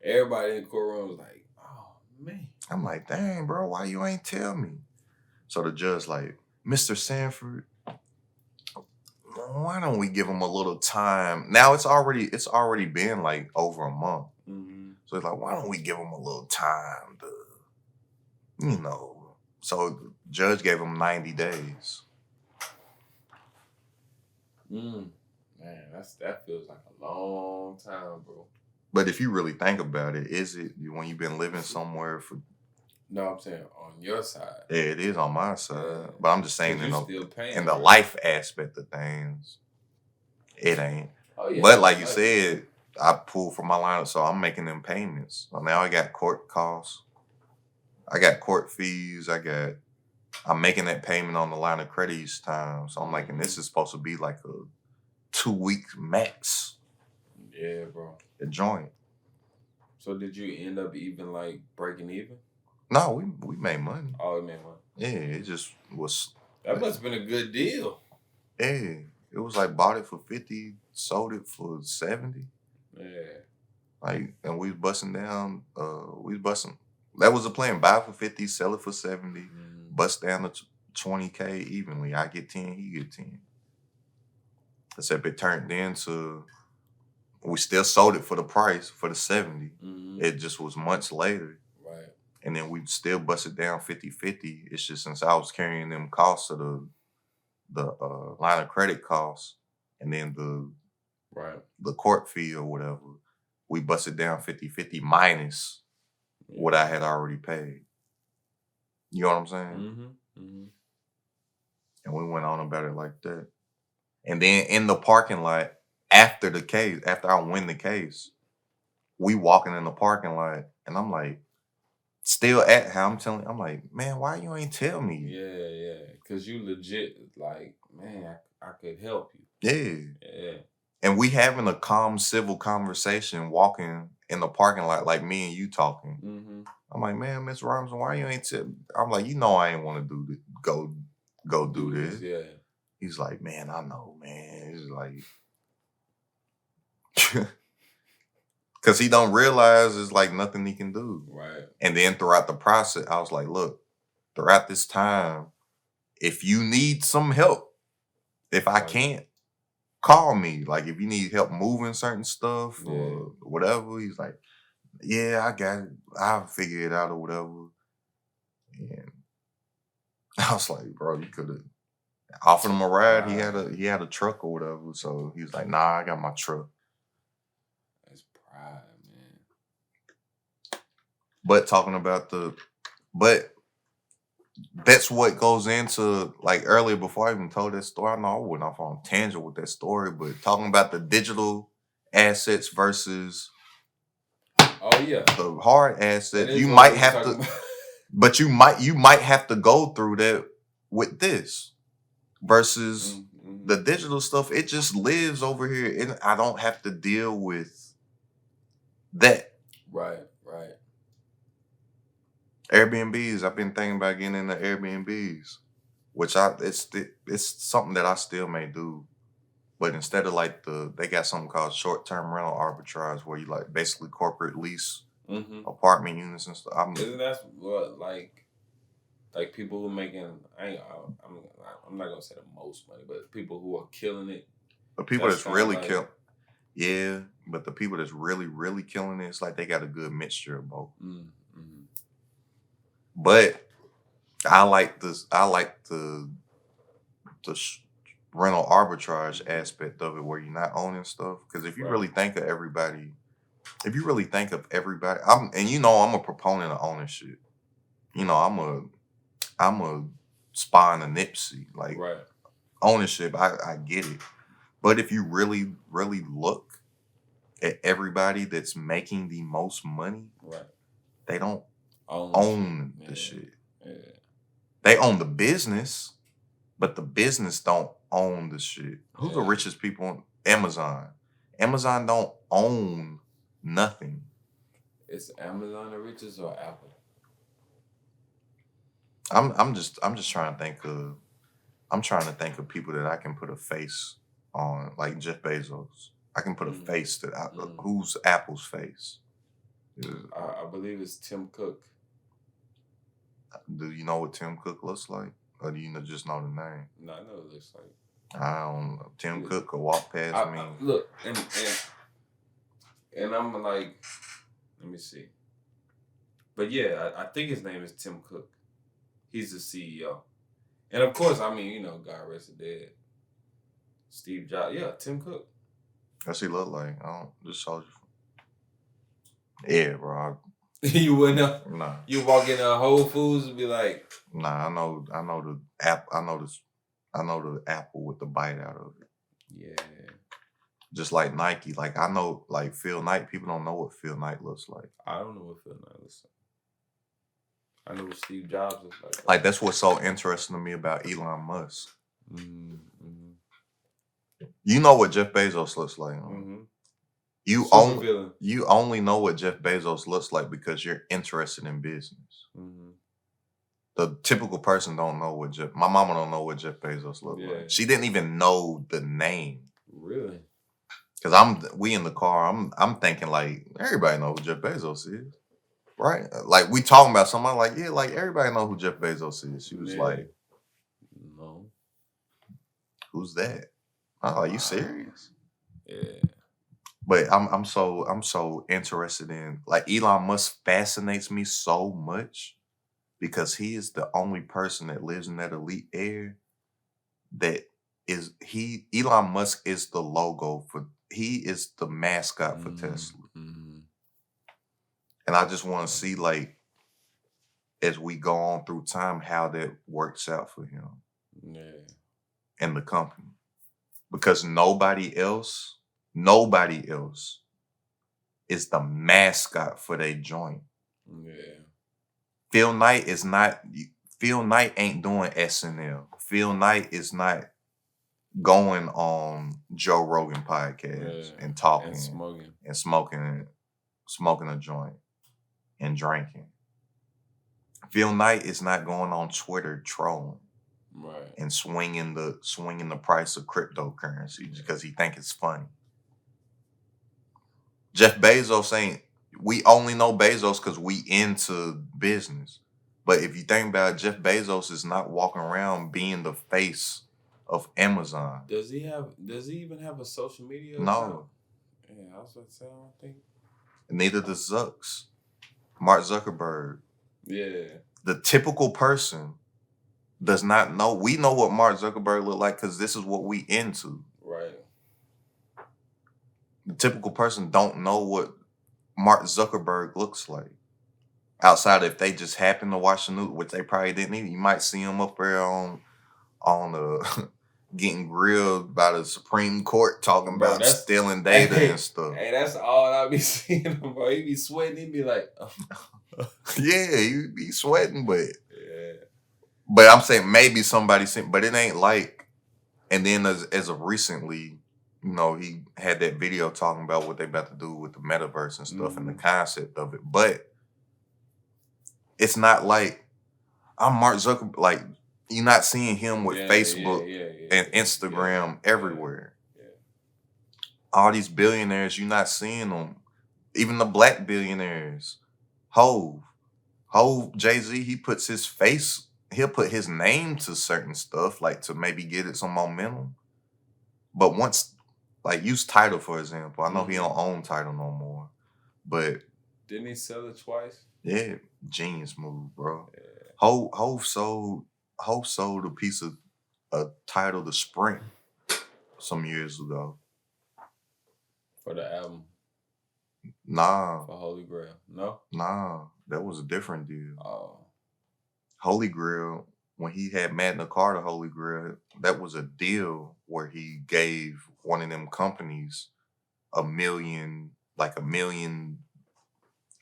S2: Everybody in the courtroom was like, oh man.
S3: I'm like, dang, bro, why you ain't tell me? So the judge like, Mr. Sanford, why don't we give him a little time? Now it's already been like over a month. So it's like, why don't we give them a little time to, you know? So the judge gave him 90 days.
S2: Man, that feels like a long time, bro.
S3: But if you really think about it, is it when you've been living somewhere for?
S2: No, I'm saying on your side.
S3: Yeah, it is on my side.
S2: Yeah.
S3: But I'm just saying
S2: 'Cause you still paying,
S3: in the
S2: right?
S3: life aspect of things, it ain't.
S2: Oh yeah.
S3: But like you said, I pulled from my line, so I'm making them payments. So now I got court costs. I got court fees. I'm making that payment on the line of credit each time. So I'm like, and this is supposed to be like a 2-week max.
S2: Yeah, bro.
S3: The joint.
S2: So did you end up even like breaking even?
S3: No, we made money.
S2: Oh, you made money.
S3: Yeah, it just was.
S2: That must have been a good deal.
S3: Yeah, it was like bought it for 50, sold it for 70.
S2: Yeah.
S3: Like, and we was busting down. That was the plan. Buy it for 50, sell it for 70, bust down to 20K evenly. I get 10, he get 10. Except it turned into, we still sold it for the price for the 70. It just was months later.
S2: Right.
S3: And then we still busted down 50-50. It's just since I was carrying them costs of the line of credit costs and then the court fee or whatever, we busted down 50-50 minus what I had already paid. You know what I'm saying? And we went on about it like that. And then in the parking lot, after I win the case, we walking in the parking lot, and I'm like, still at how I'm like, man, why you ain't tell me?
S2: Yeah. Cause you legit like, man, I could help you.
S3: Yeah. And we having a calm, civil conversation walking in the parking lot like me and you talking. I'm like, man, Miss Robinson, why you ain't tell me? I'm like, you know I ain't want to do this. Go do this.
S2: Yeah.
S3: He's like, man, I know, man. He's like, because he don't realize it's like nothing he can do.
S2: Right.
S3: And then throughout the process, I was like, look, throughout this time, if you need some help, if I can't, call me. Like, if you need help moving certain stuff or whatever, he's like, yeah, I got it. I'll figure it out or whatever. And I was like, bro, you could have offered him a ride. He had a truck or whatever. So he was like, nah, I got my truck.
S2: That's pride, man.
S3: But talking about but that's what goes into, like, earlier before I even told that story. I know I went off on a tangent with that story, but talking about the digital assets versus the hard assets, you might have to, but you might have to go through that with this versus the digital stuff. It just lives over here, and I don't have to deal with that.
S2: Right.
S3: Airbnbs, I've been thinking about getting into Airbnbs, which it's something that I still may do, but instead of like they got something called short-term rental arbitrage, where you like basically corporate lease apartment units and stuff.
S2: Isn't that what like people who are making? I'm not gonna say the most money, but people who are killing it.
S3: The people that's really killing, yeah, but the people that's really really killing it, it's like they got a good mixture of both. But I like this. I like the rental arbitrage aspect of it, where you're not owning stuff. Because if you really think of everybody, and I'm a proponent of ownership. You know, I'm a spawn a Nipsey, like ownership. I get it, but if you really really look at everybody that's making the most money, they don't own the shit. Yeah. They own the business, but the business don't own the shit. Who's the richest people on Amazon? Amazon don't own nothing.
S2: Is Amazon the richest or Apple?
S3: I'm just trying to think of people that I can put a face on, like Jeff Bezos. I can put a face that who's Apple's face?
S2: I believe it's Tim Cook.
S3: Do you know what Tim Cook looks like? Or do you just know the name?
S2: No, I know what it looks like.
S3: I don't know. Tim Cook could walk past me.
S2: Look, and I'm like, Let me see. But yeah, I think his name is Tim Cook. He's the CEO. And of course, I mean, God rest his dead. Steve Jobs. Yeah, Tim Cook.
S3: What's he look like? I don't just saw you. Yeah, bro.
S2: You wouldn't know.
S3: Nah.
S2: You walk in Whole Foods and be like,
S3: Nah, I know the app. I know the apple with the bite out of it.
S2: yeah.
S3: Just like Nike. Like I know, like Phil Knight. People don't know what Phil Knight looks like.
S2: I don't know what Phil Knight looks like. I know what Steve Jobs looks like.
S3: Like that's what's so interesting to me about Elon Musk.
S2: Mm-hmm.
S3: You know what Jeff Bezos looks like. Huh?
S2: Mm-hmm.
S3: You only know what Jeff Bezos looks like because you're interested in business.
S2: Mm-hmm.
S3: The typical person don't know what my mama don't know what Jeff Bezos look like. She didn't even know the name.
S2: Really?
S3: Cause we in the car. I'm thinking like everybody know who Jeff Bezos is, right? Like we talking about somebody like like everybody know who Jeff Bezos is. She was like,
S2: no,
S3: who's that? Oh, are you serious?
S2: Yeah.
S3: But I'm so interested in like Elon Musk fascinates me so much because he is the only person that lives in that elite air that Elon Musk is the logo he is the mascot for Tesla.
S2: Mm-hmm.
S3: And I just want to see like as we go on through time how that works out for him.
S2: Yeah.
S3: And the company. Because nobody else is the mascot for their joint.
S2: Yeah.
S3: Phil Knight ain't doing SNL. Phil Knight is not going on Joe Rogan podcast and talking and smoking a joint and drinking. Phil Knight is not going on Twitter trolling.
S2: Right.
S3: And swinging the price of cryptocurrency because he think it's funny. Jeff Bezos ain't. We only know Bezos because we into business. But if you think about it, Jeff Bezos is not walking around being the face of Amazon.
S2: Does he even have a social media account?
S3: No.
S2: Yeah, I was about to say, I don't think.
S3: Neither does Mark Zuckerberg.
S2: Yeah.
S3: The typical person does not know. We know what Mark Zuckerberg look like because this is what we into.
S2: Right.
S3: The typical person don't know what Mark Zuckerberg looks like. Outside if they just happen to watch the news, which they probably didn't even. You might see him up there on getting grilled by the Supreme Court talking about stealing data and stuff.
S2: Hey, that's all I be seeing him, bro. He be sweating. He be like,
S3: yeah, he be sweating, but I'm saying maybe somebody sent, but it ain't like. And then as of recently, he had that video talking about what they about to do with the metaverse and stuff and the concept of it. But it's not like I'm Mark Zuckerberg. Like you're not seeing him with Facebook and Instagram everywhere.
S2: Yeah.
S3: All these billionaires, you're not seeing them. Even the black billionaires. Hove, Jay-Z, he'll put his name to certain stuff, like to maybe get it some momentum. But once, like use Tidal, for example. I know he don't own Tidal no more. But
S2: didn't he sell it twice?
S3: Yeah, genius move, bro.
S2: Yeah.
S3: Hove sold a piece of a Tidal to Sprint some years ago.
S2: For the album.
S3: Nah.
S2: For Holy Grail. No?
S3: Nah. That was a different deal.
S2: Oh.
S3: Holy Grail, when he had Magna Carta Holy Grail, that was a deal where he gave one of them companies a million. I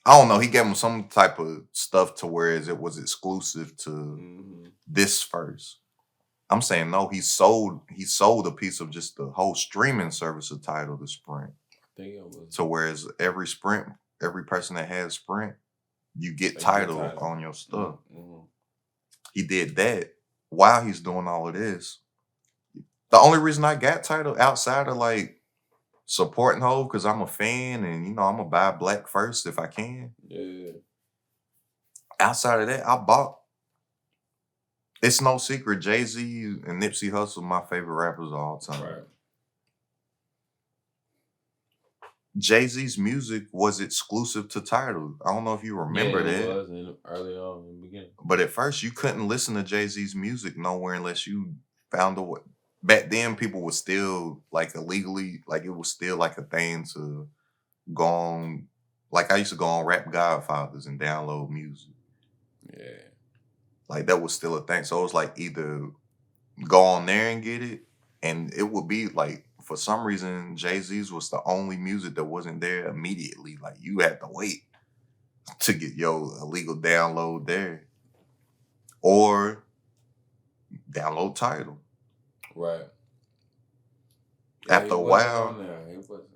S3: don't know. He gave them some type of stuff to whereas it was exclusive to this first. I'm saying no. He sold a piece of just the whole streaming service of Tidal to Sprint.
S2: I think it was.
S3: So whereas every person that has Sprint, you get Tidal on your stuff.
S2: Mm-hmm.
S3: He did that while he's doing all of this. The only reason I got Tidal outside of like supporting Hov because I'm a fan and I'm gonna buy black first if I can.
S2: Yeah.
S3: Outside of that, I bought. It's no secret, Jay-Z and Nipsey Hussle my favorite rappers of all time.
S2: Right.
S3: Jay-Z's music was exclusive to Tidal. I don't know if you remember
S2: Yeah, it
S3: that.
S2: was early on in the beginning.
S3: But at first, you couldn't listen to Jay-Z's music nowhere unless you found a way. Back then, people were still like illegally, like it was still like a thing to go on. Like I used to go on Rap Godfathers and download music.
S2: Yeah.
S3: Like that was still a thing. So it was like either go on there and get it, and it would be like for some reason Jay-Z's was the only music that wasn't there immediately. Like you had to wait to get your illegal download there. Or download Tidal.
S2: Right.
S3: After a while,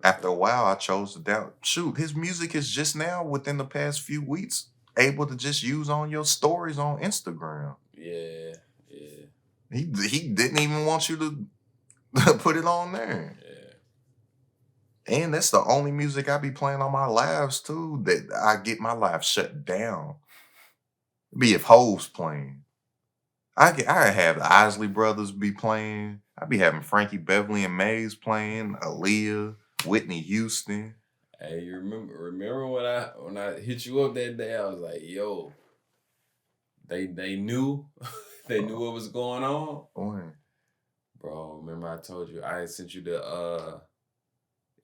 S2: After
S3: I chose to shoot. His music is just now within the past few weeks able to just use on your stories on Instagram.
S2: Yeah, yeah.
S3: He didn't even want you to put it on there.
S2: Yeah.
S3: And that's the only music I be playing on my lives too. That I get my live shut down. Be if Hove's playing. I have the Isley Brothers be playing. I be having Frankie Beverly and Mays playing, Aaliyah, Whitney Houston.
S2: Hey, you remember when I hit you up that day? I was like, yo, they knew they knew what was going on.
S3: Boy.
S2: Bro, remember I told you I had sent you the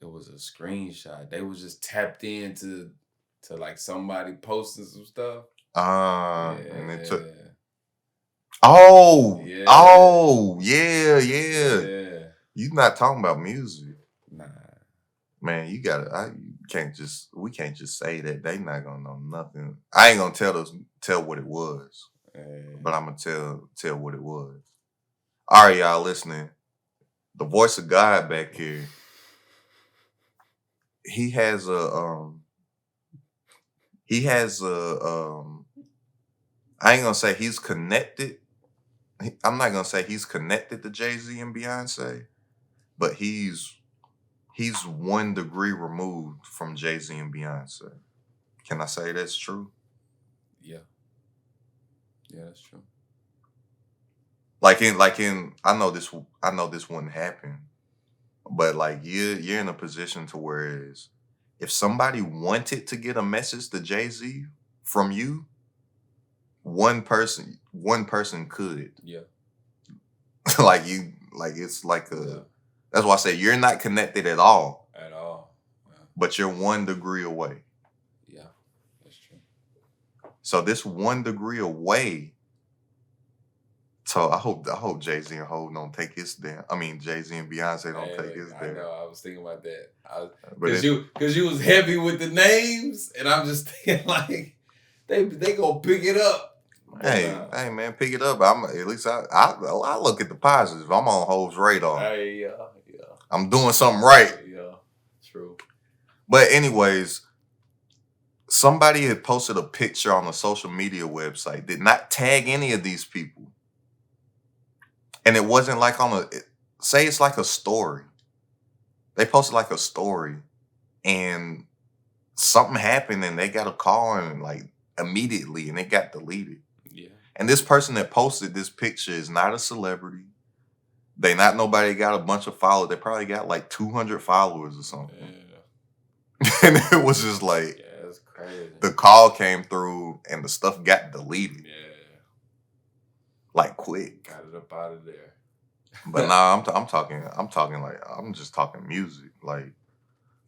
S2: it was a screenshot. They was just tapped into like somebody posting some stuff.
S3: And it took.
S2: Yeah.
S3: Oh,
S2: Yeah.
S3: oh, yeah.
S2: Yeah.
S3: You not talking about music,
S2: Nah.
S3: man. You gotta. We can't just say that. They not gonna know nothing. I ain't gonna tell what it was, but I'm gonna tell what it was. All right, y'all listening. The voice of God back here. He has a I ain't gonna say he's connected. I'm not gonna say he's connected to Jay-Z and Beyonce, but he's 1 degree removed from Jay-Z and Beyonce. Can I say that's true?
S2: Yeah. Yeah, that's true.
S3: Like in I know this wouldn't happen, but like you're in a position to where if somebody wanted to get a message to Jay-Z from you, one person could.
S2: Yeah.
S3: It's like a. That's why I say you're not connected at all.
S2: At all. Yeah.
S3: But you're 1 degree away.
S2: Yeah, that's true.
S3: So this 1 degree away. So I hope Jay-Z and Hov don't take his damn. I mean Jay-Z and Beyonce don't take his damn.
S2: I know. I was thinking about that. Because you was heavy with the names, and I'm just thinking like they gonna pick it up.
S3: Hey man, pick it up. At least I look at the positive. I'm on Hov's radar.
S2: Hey, yeah.
S3: I'm doing something right.
S2: Yeah, true.
S3: But anyways, somebody had posted a picture on a social media website, did not tag any of these people. And it wasn't like say it's like a story. They posted like a story and something happened and they got a call and like immediately and it got deleted.
S2: Yeah.
S3: And this person that posted this picture is not a celebrity. They not nobody got a bunch of followers. They probably got like 200 followers or something. Yeah. And it was just like,
S2: yeah, that's crazy.
S3: The call came through and the stuff got deleted.
S2: Yeah.
S3: Like quick.
S2: Got it up out of there.
S3: But nah, I'm talking like I'm just talking music, like,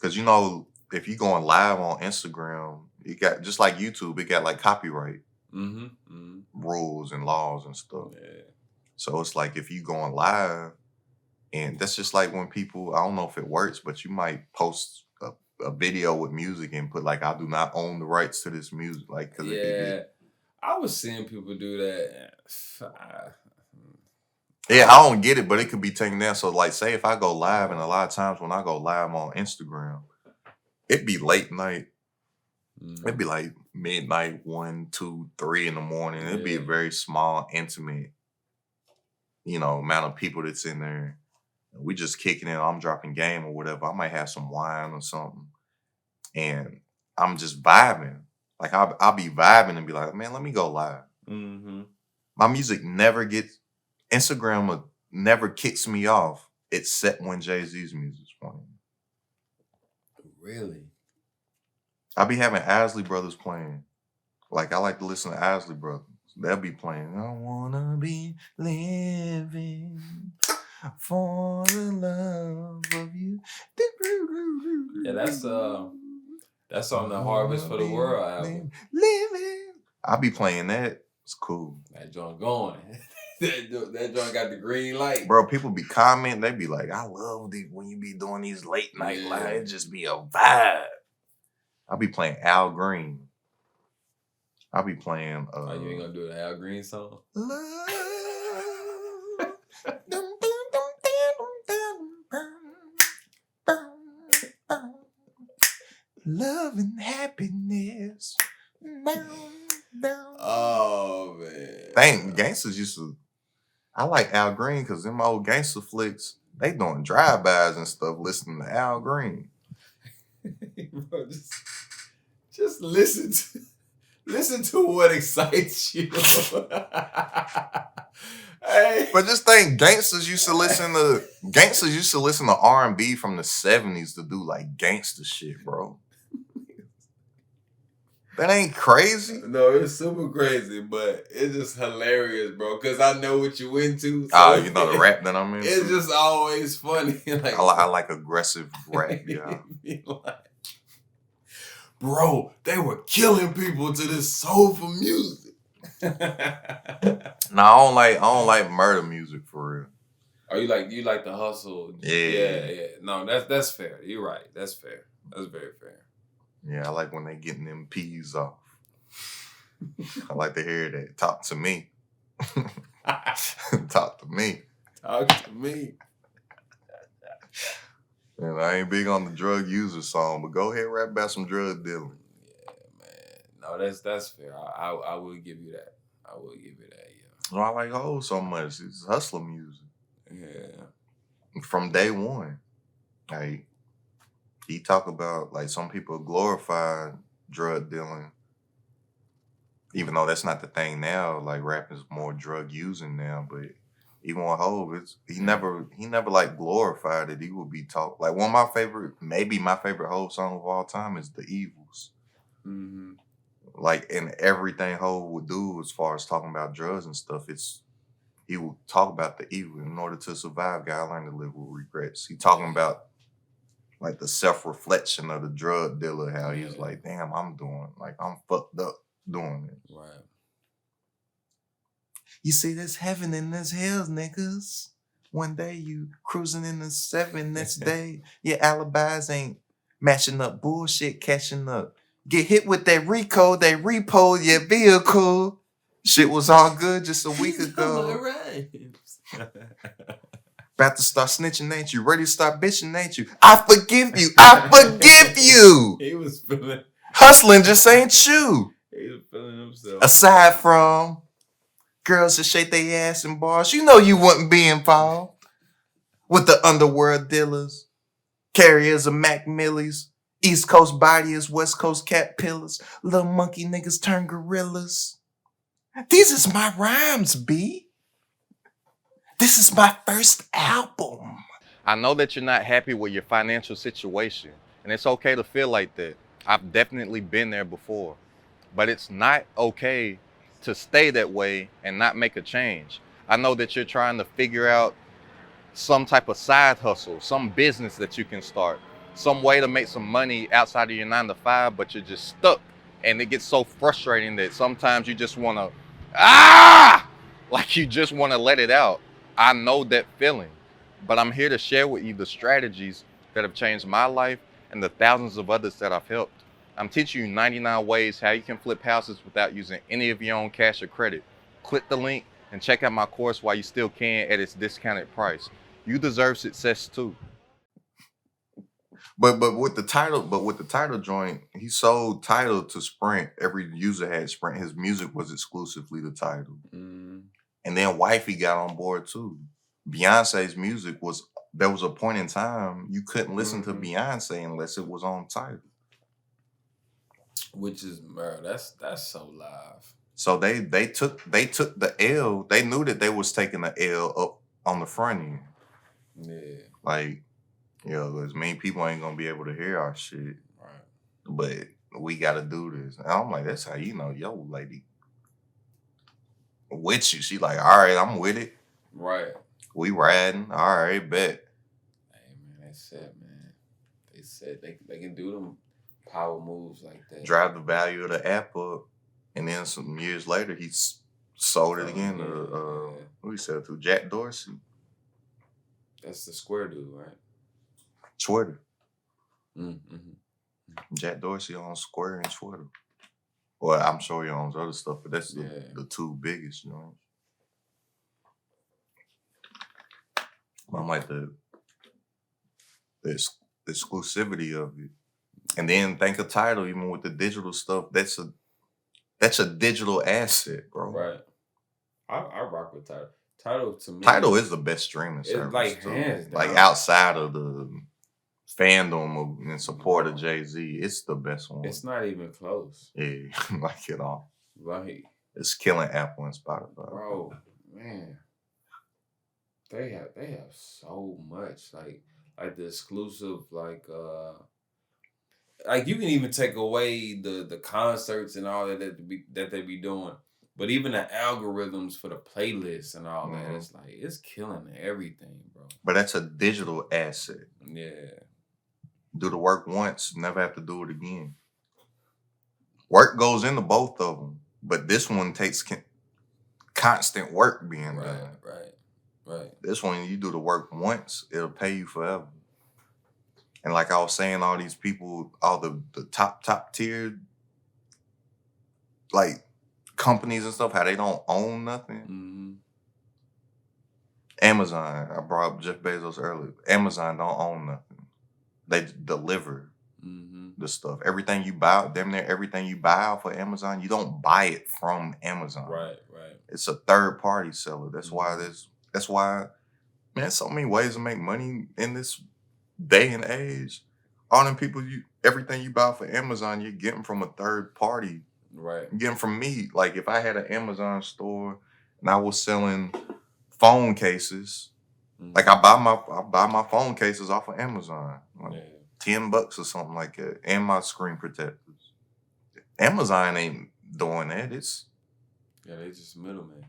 S3: cause if you going live on Instagram, you got just like YouTube, it got like copyright rules and laws and stuff.
S2: Yeah.
S3: So it's like if you going live, and that's just like when people, I don't know if it works, but you might post a video with music and put like, I do not own the rights to this music, like, cause
S2: I was seeing people do that.
S3: Yeah, I don't get it, but it could be taken down. So, like, say if I go live, and a lot of times when I go live on Instagram, it'd be late night. It'd be like midnight, 1, 2, 3 in the morning. It'd be a very small, intimate, amount of people that's in there. We just kicking it. I'm dropping game or whatever. I might have some wine or something, and I'm just vibing. Like I'll be vibing and be like, man, let me go live. My music Instagram never kicks me off except when Jay-Z's music's playing.
S2: Really?
S3: I be having Isley Brothers playing. Like I like to listen to Isley Brothers. They'll be playing. I wanna be living for the love of you.
S2: Yeah, that's on the Harvest for the World album.
S3: Living. I be playing that. It's cool.
S2: That joint going. that joint got the green light.
S3: Bro, people be commenting. They be like, I love when you be doing these late night lives. It just be a vibe. I be playing Al Green. I be playing.
S2: Oh, you ain't gonna do the Al Green song?
S3: Love. Love and happiness.
S2: Oh man.
S3: Dang, gangsters used to. I like Al Green because them old gangster flicks, they doing drive-bys and stuff listening to Al Green.
S2: Bro, just listen to what excites you. Hey.
S3: But just think, gangsters used to listen to R&B from the 70s to do like gangster shit, bro. That ain't crazy.
S2: No, it's super crazy, but it's just hilarious, bro. Cause I know what you into.
S3: So you know the rap that I'm into.
S2: It's just always funny. Like,
S3: I like aggressive rap, yeah.
S2: Bro, they were killing people to this soulful music.
S3: No, I don't like murder music for real.
S2: Oh, you like the hustle? Yeah. No, that's fair. You're right. That's fair. That's very fair.
S3: Yeah, I like when they getting them peas off. I like to hear that. Talk to me. Talk to me.
S2: Talk to me.
S3: And I ain't big on the drug user song, but go ahead and rap about some drug dealing.
S2: Yeah, man. No, that's fair. I will give you that. I will give you that, yeah.
S3: No, I like Hov so much. It's hustler music.
S2: Yeah.
S3: From day one. Like, he talk about, like, some people glorify drug dealing. Even though that's not the thing now. Like, rap is more drug using now, but even with Hov, he never like glorified it. He would be talk like one of my favorite, maybe my favorite Hov song of all time is "The Evils."
S2: Mm-hmm.
S3: Like, and everything Hov would do as far as talking about drugs and stuff, he would talk about the evil. In order to survive, gotta learn to live with regrets. He talking about like the self-reflection of the drug dealer, how he's like, damn, I'm fucked up doing it.
S2: Right.
S3: You see, there's heaven and there's hell, niggas. One day you cruising in the 7, next day your alibis ain't matching up, bullshit catching up. Get hit with that Rico, they repo your vehicle. Shit was all good just a week ago. About to start snitching, ain't you? Ready to start bitching, ain't you? I forgive you. I forgive you.
S2: He was feeling.
S3: Hustling just ain't you.
S2: He was feeling himself.
S3: Aside from girls that shake their ass in bars, you know you wouldn't be involved with the underworld dealers, carriers of Mac Millies, East Coast bodies, West Coast cat pillars, little monkey niggas turn gorillas. These is my rhymes, B. This is my first album.
S1: I know that you're not happy with your financial situation, and it's okay to feel like that. I've definitely been there before, but it's not okay to stay that way and not make a change. I know that you're trying to figure out some type of side hustle, some business that you can start, some way to make some money outside of your 9 to 5, but you're just stuck. And it gets so frustrating that sometimes you just want to, like you just want to let it out. I know that feeling, but I'm here to share with you the strategies that have changed my life and the thousands of others that I've helped. I'm teaching you 99 ways how you can flip houses without using any of your own cash or credit. Click the link and check out my course while you still can at its discounted price. You deserve success too.
S3: But with the title joint, he sold Tidal to Sprint. Every user had Sprint. His music was exclusively the Tidal.
S2: Mm.
S3: And then Wifey got on board too. Beyonce's music there was a point in time you couldn't listen to Beyonce unless it was on Tidal.
S2: Which is, bro, that's so live.
S3: So they took the L. They knew that they was taking the L up on the front end.
S2: Yeah.
S3: Like, Yeah, because many people ain't gonna be able to hear our shit,
S2: Right.
S3: but we gotta do this. And I'm like, that's how you know yo lady with you. She like, all right, I'm with it.
S2: Right.
S3: We riding. All right, bet.
S2: Hey man, they said, man. They said they can do them power moves like that.
S3: Drive the value of the app up, and then some years later he sold it
S2: Oh,
S3: again
S2: yeah,
S3: to
S2: yeah.
S3: who he sell to? Jack Dorsey,
S2: That's the square dude, right?
S3: Twitter.
S2: Mm-hmm.
S3: Jack Dorsey owns Square and Twitter. Well, I'm sure he owns other stuff, but that's
S2: Yeah.
S3: the two biggest, you know. I'm like the exclusivity of it. And then think of Tidal, even with the digital stuff, that's a digital asset, bro.
S2: Right. I rock with Tidal. Tidal to me,
S3: Tidal is the best streaming
S2: it's
S3: service.
S2: like
S3: too.
S2: hands
S3: Like
S2: down.
S3: outside of the fandom and support of Jay-Z, it's the best one.
S2: It's not even close.
S3: Yeah, like it all.
S2: Like,
S3: It's killing Apple and Spotify.
S2: bro, man. They have so much. Like the exclusive, like you can even take away the concerts and all that they be doing. But even the algorithms for the playlists and all that, it's like it's killing everything, bro.
S3: But that's a digital asset.
S2: Yeah.
S3: Do the work once, never have to do it again. Work goes into both of them, but this one takes constant work being done.
S2: Right.
S3: This one, you do the work once, it'll pay you forever. And like I was saying, all these people, all the top tier, like companies and stuff, how they don't own nothing.
S2: Mm-hmm.
S3: Amazon, I brought up Jeff Bezos earlier. Amazon don't own nothing. They deliver the stuff. Everything you buy, damn near everything you buy off of Amazon, you don't buy it from Amazon.
S2: Right.
S3: It's a third party seller. That's why man, so many ways to make money in this day and age. All them people everything you buy for Amazon, you're getting from a third party.
S2: Right.
S3: You're getting from me. Like if I had an Amazon store and I was selling phone cases, like I buy my phone cases off of Amazon. Like $10 or something like that. And my screen protectors. Amazon ain't doing that.
S2: They just middleman.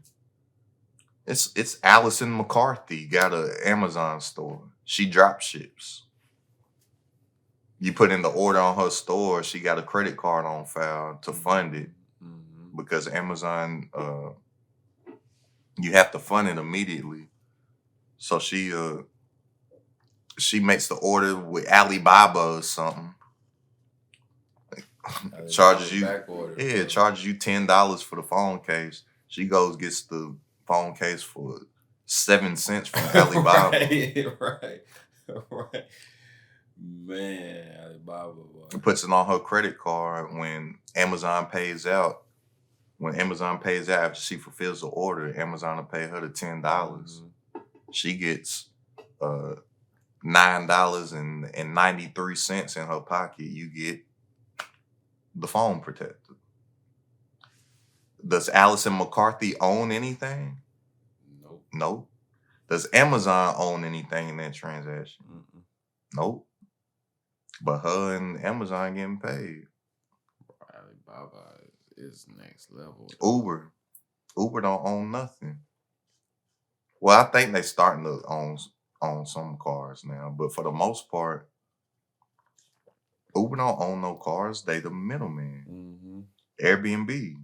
S3: It's Allison McCarthy got an Amazon store. She drop ships. You put in the order on her store, she got a credit card on file to fund it. Because Amazon you have to fund it immediately. So she makes the order with Alibaba or something. Charges you $10 for the phone case. She goes gets the phone case for 7 cents from Alibaba.
S2: Right. Man, Alibaba. Boy.
S3: Puts it on her credit card when Amazon pays out. When Amazon pays out after she fulfills the order, Amazon will pay her the $10. She gets $9.93 in her pocket. You get the phone protector. Does Allison McCarthy own anything? Nope. Does Amazon own anything in that transaction? Nope. But her and Amazon getting paid.
S2: Alibaba is next level.
S3: Uber don't own nothing. Well, I think they starting to own some cars now, but for the most part, Uber don't own no cars. They the middleman. Airbnb,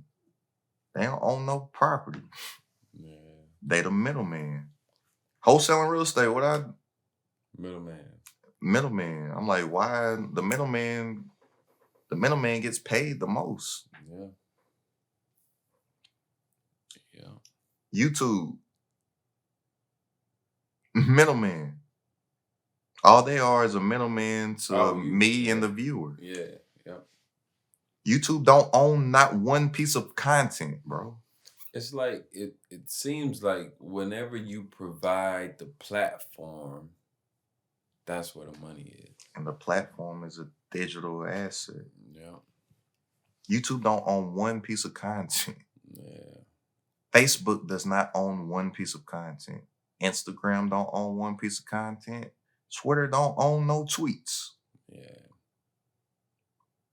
S3: they don't own no property. They the middleman. Wholesaling real estate, middleman. I'm like, why the middleman gets paid the most?
S2: Yeah.
S3: YouTube, middleman. All they are is a middleman to me and the viewer.
S2: Yeah.
S3: YouTube don't own not one piece of content, bro.
S2: It's like it seems like whenever you provide the platform, that's where the money is.
S3: And the platform is a digital asset.
S2: Yeah.
S3: YouTube don't own one piece of content.
S2: Yeah.
S3: Facebook does not own one piece of content. Instagram don't own one piece of content. Twitter don't own no tweets.
S2: Yeah.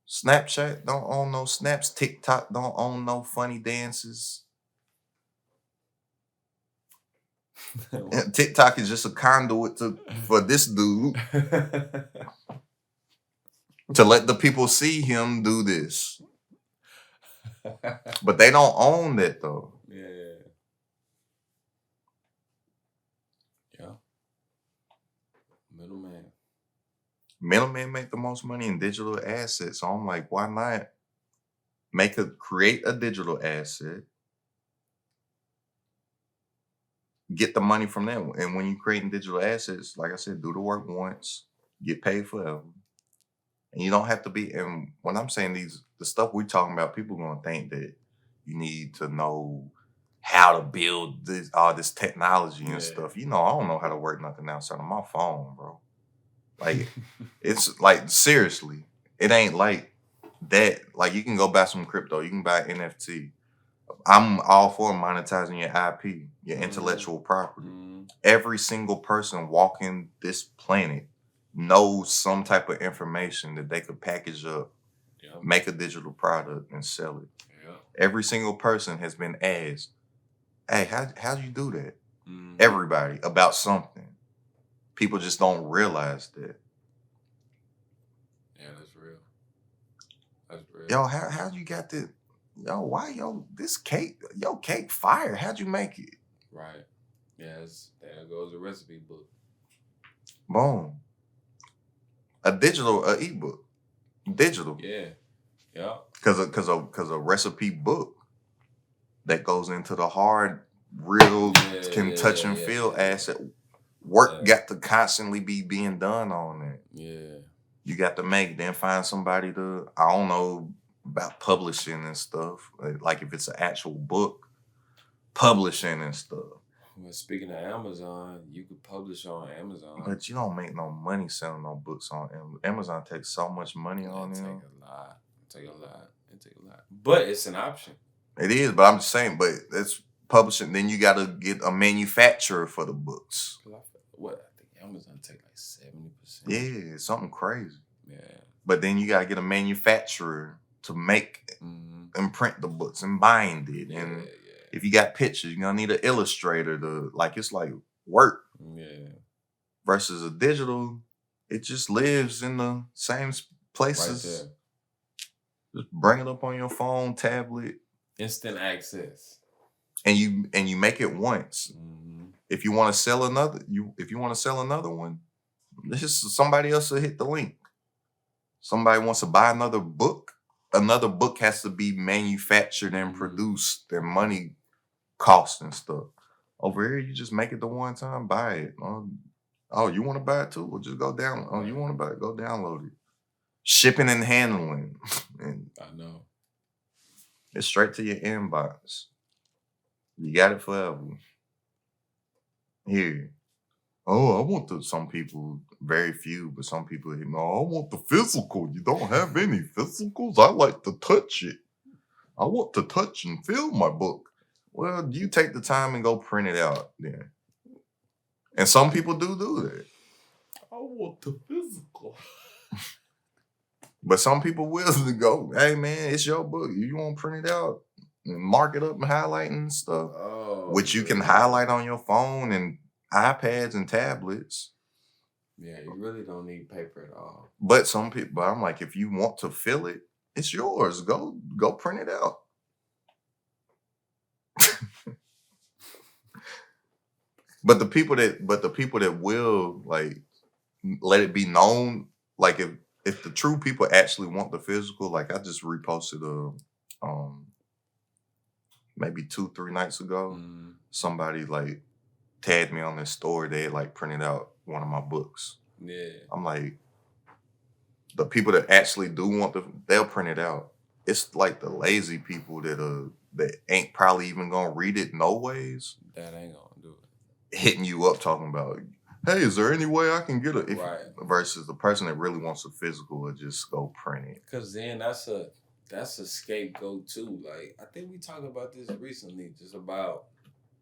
S3: Snapchat don't own no snaps. TikTok don't own no funny dances. TikTok is just a conduit for this dude to let the people see him do this. But they don't own that though.
S2: Yeah. Yeah. Middleman.
S3: Middlemen make the most money in digital assets. So I'm like, why not create a digital asset, get the money from them. And when you're creating digital assets, like I said, do the work once, get paid forever. And you don't have to be, and when I'm saying the stuff we're talking about, people gonna think that you need to know how to build all this technology and stuff. You know, I don't know how to work nothing outside of my phone, bro. Like, it's like, seriously, it ain't like that. Like, you can go buy some crypto, you can buy NFT. I'm all for monetizing your IP, your intellectual property. Every single person walking this planet knows some type of information that they could package up, make a digital product, and sell it. Every single person has been asked, hey, how'd you do that? Everybody about something. People just don't realize that.
S2: Yeah, that's real. That's real.
S3: Yo, how you got this? Yo, why this cake? Yo, cake fire. How'd you make it?
S2: Right. Yes, there goes the recipe book.
S3: Boom. A ebook. Digital.
S2: Yeah. Yeah.
S3: Cause a recipe book that goes into the hard, real, can touch and feel asset. Work got to constantly be being done on it.
S2: Yeah.
S3: You got to then find somebody to, I don't know about publishing and stuff. Like if it's an actual book, publishing and stuff.
S2: Well, speaking of Amazon, you could publish on Amazon.
S3: But you don't make no money selling no books on Amazon. Amazon takes so much money on them.
S2: It take a lot. But it's an option.
S3: It is, but I'm just saying, but that's publishing. Then you got to get a manufacturer for the books.
S2: What? I think Amazon take like 70%.
S3: Yeah, something crazy.
S2: Yeah.
S3: But then you got to get a manufacturer to make and print the books and bind it. And if you got pictures, you're going to need an illustrator to, like, it's like work.
S2: Yeah.
S3: Versus a digital, it just lives in the same places.
S2: Right there.
S3: Just bring it up on your phone, tablet.
S2: Instant access.
S3: And you make it once. If you want to sell another, one, somebody else will hit the link. Somebody wants to buy another book has to be manufactured and produced, and money costs and stuff. Over here, you just make it the one time, buy it. Oh, you want to buy it too? Well, just go down. Oh, you want to buy it? Go download it. Shipping and handling. And
S2: I know.
S3: it's straight to your inbox. You got it forever. Here. Oh, I want some people, very few, but some people, I want the physical. You don't have any physicals? I like to touch it. I want to touch and feel my book. Well, you take the time and go print it out then. And some people do that.
S2: I want the physical.
S3: But some people will go, hey man, it's your book. You want to print it out and mark it up and highlight and stuff. Which you can highlight on your phone and iPads and tablets.
S2: Yeah, you really don't need paper at all.
S3: But I'm like, if you want to fill it, it's yours. Go print it out. But the people that will, like, let it be known, like if the true people actually want the physical, like I just reposted maybe 2-3 nights ago, somebody like tagged me on their story. They had like printed out one of my books.
S2: Yeah.
S3: I'm like, the people that actually do want they'll print it out. It's like the lazy people that ain't probably even gonna read it no ways.
S2: That ain't gonna do it.
S3: Hitting you up talking about, hey, is there any way I can get it?
S2: Right.
S3: Versus the person that really wants a physical will just go print it.
S2: Cause then that's a scapegoat too. Like, I think we talked about this recently, just about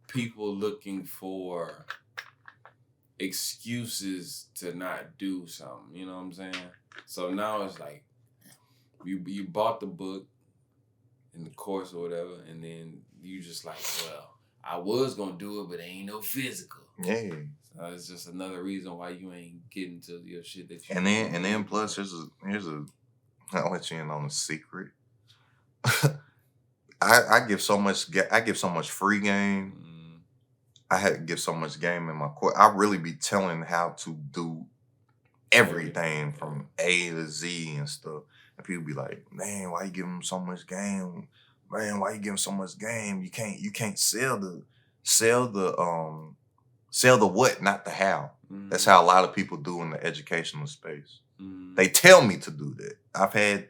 S2: people looking for excuses to not do something. You know what I'm saying? So now it's like you bought the book in the course or whatever, and then you just like, well, I was gonna do it, but it ain't no physical.
S3: Yeah.
S2: So it's just another reason why you ain't getting to your shit that you.
S3: And then plus here's a I'll let you in on a secret. I give so much free game. I had to give so much game in my court. I really be telling how to do everything from A to Z and stuff. And people be like, man, why you give them so much game? Man, why you give them so much game? You can't sell the what, not the how. That's how a lot of people do in the educational space. They tell me to do that. I've had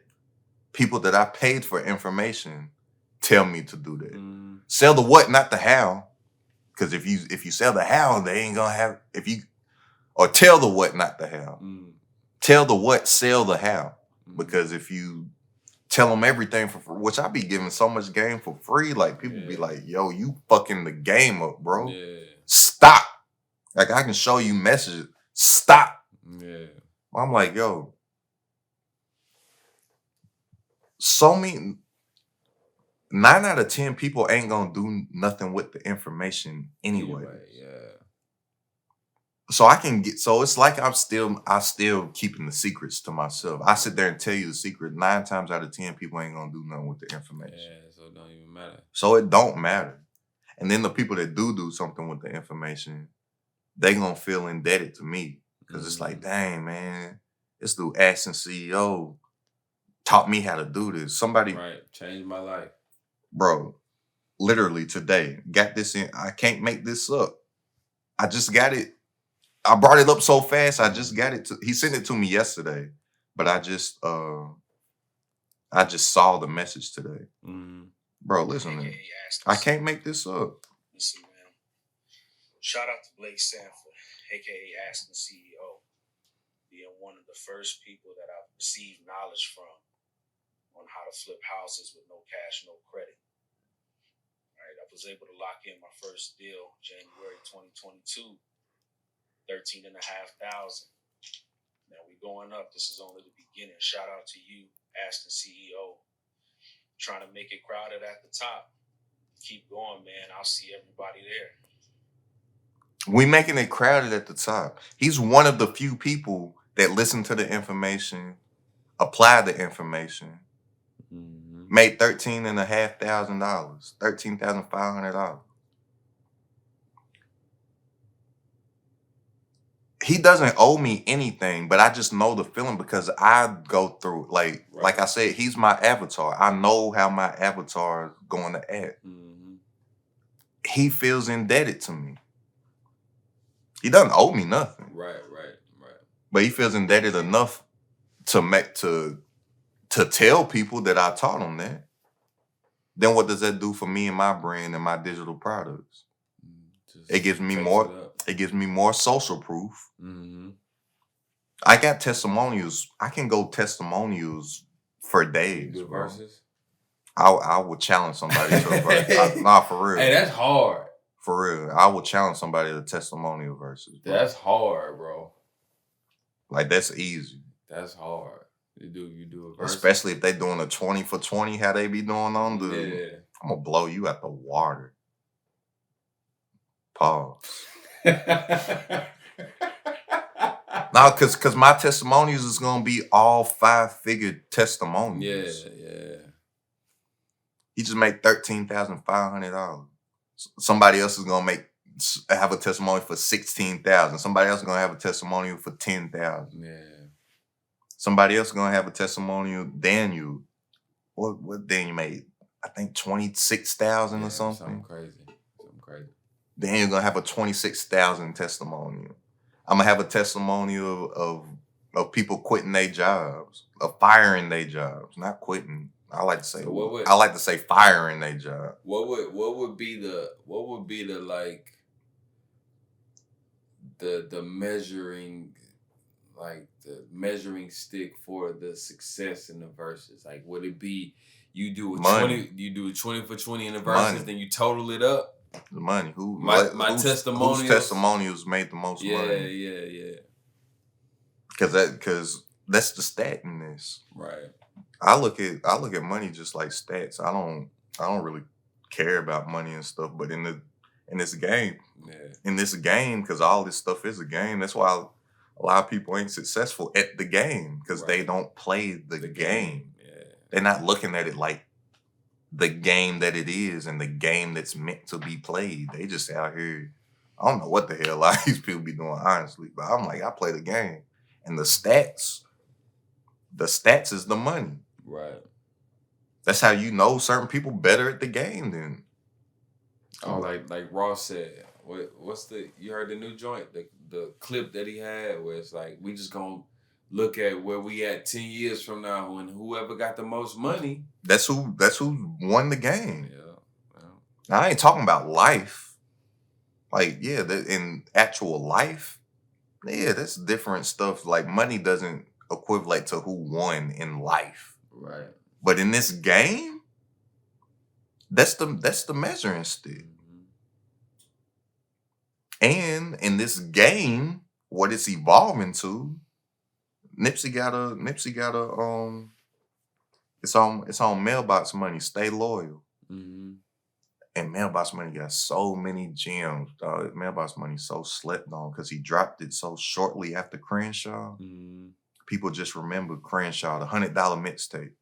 S3: people that I paid for information tell me to do that. Sell the what, not the how. Because if you sell the how, they ain't gonna have or tell the what, not the how. Tell the what, sell the how. Because if you tell them everything for free, which I be giving so much game for free, like people be like, yo, you fucking the game up, bro.
S2: Yeah.
S3: Stop. Like I can show you messages. Stop.
S2: Yeah.
S3: I'm like, yo, so many 9 out of 10 people ain't gonna do nothing with the information anyway.
S2: Yeah.
S3: So it's like I still keeping the secrets to myself. I sit there and tell you the secret. 9 times out of 10 people ain't gonna do nothing with the information.
S2: Yeah, so it don't even matter.
S3: So it don't matter. And then the people that do something with the information, they gonna feel indebted to me. Because it's like, dang, man, this dude AstenCeo taught me how to do this. Somebody
S2: changed my life.
S3: Bro, literally today, got this in. I can't make this up. I just got it. I brought it up so fast. I just got it. He sent it to me yesterday, but I just saw the message today. Bro, listen, man. I can't make this up.
S4: Listen, man. Shout out to Blake Sanford, aka AstenCeo, being one of the first people that I've received knowledge from on how to flip houses with no cash, no credit. Right, I was able to lock in my first deal January 2022, 13,500. Now we going up. This is only the beginning. Shout out to you, AstenCeo, trying to make it crowded at the top. Keep going, man. I'll see everybody there.
S3: We making it crowded at the top. He's one of the few people that listen to the information, apply the information, made $13,500, $13,500. He doesn't owe me anything, but I just know the feeling because I go through like I said, he's my avatar. I know how my avatar is going to act. He feels indebted to me. He doesn't owe me nothing.
S2: Right.
S3: But he feels indebted enough to tell people that I taught him that. Then what does that do for me and my brand and my digital products? It gives me more social proof. I got testimonials. I can go testimonials for days.
S2: Good verses.
S3: I would challenge somebody to a verse. Nah, for real.
S2: Hey, that's hard.
S3: For real. I would challenge somebody to testimonial verses. Bro.
S2: That's hard, bro.
S3: Like that's easy.
S2: That's hard. You do a verse.
S3: Especially if they doing a 20 for 20, how they be doing on the I'm gonna blow you out the water. Pause. Now, cause my testimonials is gonna be all 5-figure testimonials.
S2: Yeah.
S3: He just made $13,500. Somebody else is gonna have a testimony for $16,000. Somebody else is gonna have a testimonial for $10,000.
S2: Yeah.
S3: Somebody else is gonna have a testimonial. Daniel, what Daniel made? I think 26,000 or something.
S2: Something crazy.
S3: Daniel's gonna have a 26,000 testimonial. I'm gonna have a testimonial of people quitting their jobs, of firing their jobs, not quitting. I like to say firing their job.
S2: What would be the like the measuring stick for the success in the verses? Like, would it be you do a 20 for 20 in the verses, then you total it up?
S3: The money.
S2: My testimonials.
S3: Whose testimonials made the most money?
S2: Yeah.
S3: Because that's the stat in this.
S2: Right.
S3: I look at money just like stats. I don't really care about money and stuff. But in this game, because all this stuff is a game. That's why a lot of people ain't successful at the game because they don't play the game.
S2: Yeah.
S3: They're not looking at it like the game that it is and the game that's meant to be played. They just out here. I don't know what the hell a lot of these people be doing, honestly. But I'm like, I play the game. And the stats is the money.
S2: Right.
S3: That's how you know certain people better at the game than.
S2: Oh, like Ross said, what's you heard the new joint, the clip that he had where it's like, we just gonna look at where we at 10 years from now and whoever got the most money.
S3: That's who won the game.
S2: Yeah.
S3: Now, I ain't talking about life. Like, yeah, in actual life, yeah, that's different stuff. Like, money doesn't equivalent to who won in life.
S2: Right.
S3: But in this game, that's the measuring stick. And in this game, what it's evolving to, Nipsey got a it's on Mailbox Money. Stay loyal.
S2: Mm-hmm.
S3: And Mailbox Money got so many gems. Mailbox Money so slept on because he dropped it so shortly after Crenshaw.
S2: Mm-hmm.
S3: People just remember Crenshaw, the $100 mixtape.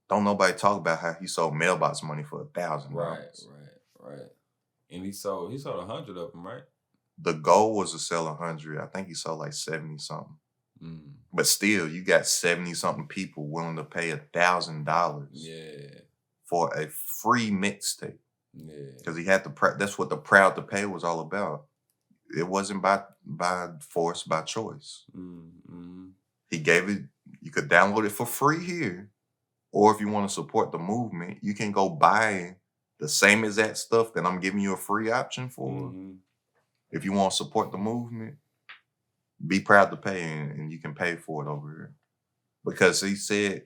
S3: Don't nobody talk about how he sold Mailbox Money for $1,000.
S2: Right. And he sold 100 of them, right?
S3: The goal was to sell 100. I think he sold like 70 something.
S2: Mm.
S3: But still, you got 70 something people willing to pay $1,000.
S2: Yeah.
S3: For a free mixtape.
S2: Yeah.
S3: Because he had to. That's what the Proud to Pay was all about. It wasn't by force, by choice.
S2: Mm-hmm.
S3: He gave it. You could download it for free here, or if you want to support the movement, you can go buy the same exact stuff that I'm giving you a free option for.
S2: Mm-hmm.
S3: If you want to support the movement, be Proud to Pay, and you can pay for it over here. Because he said,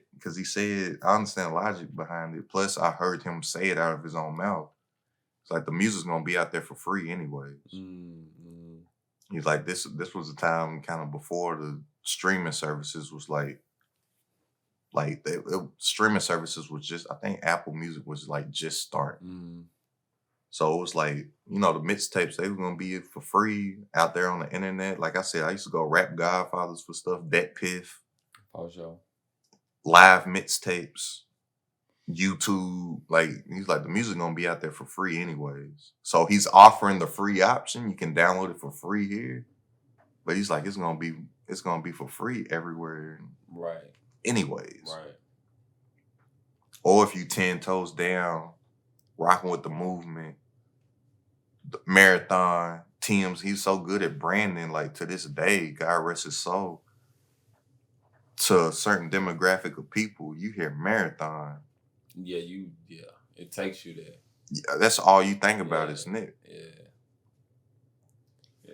S3: I understand logic behind it. Plus, I heard him say it out of his own mouth. It's like the music's gonna be out there for free anyways.
S2: Mm-hmm.
S3: He's like, this was a time kind of before the streaming services was streaming services was just, I think Apple Music was like just starting.
S2: Mm-hmm.
S3: So it was like, the mixtapes, they were gonna be for free out there on the internet. Like I said, I used to go Rap Godfathers for stuff, Dat Piff.
S2: For sure.
S3: Live mixtapes, YouTube, he's like, the music gonna be out there for free anyways. So he's offering the free option. You can download it for free here. But he's like, it's gonna be for free everywhere.
S2: Right.
S3: Anyways.
S2: Right.
S3: Or if you 10 toes down, rocking with the movement, the Marathon, Tim's, he's so good at branding, like to this day, God rest his soul. To a certain demographic of people, you hear Marathon.
S2: Yeah, it takes you there.
S3: Yeah, that's all you think about is Nick.
S2: Yeah.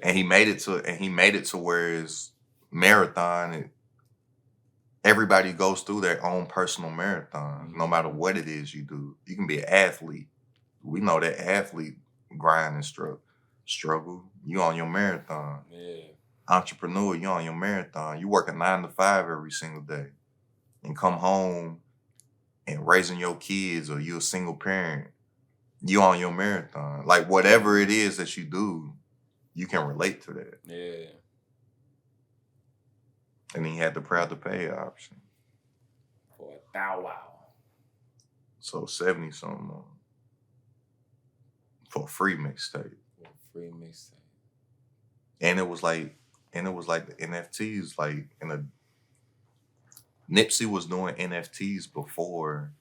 S3: And he made it to where it's Marathon, and everybody goes through their own personal marathon, no matter what it is you do. You can be an athlete. We know that athlete grind and struggle. You on your marathon.
S2: Yeah.
S3: Entrepreneur, you on your marathon. You work a 9 to 5 every single day and come home and raising your kids, or you a single parent, you on your marathon. Like whatever it is that you do, you can relate to that.
S2: Yeah.
S3: And he had the Proud to Pay option.
S2: For a thou wow.
S3: So 70 something for a free mixtape. And it was like the NFTs, Nipsey was doing NFTs before.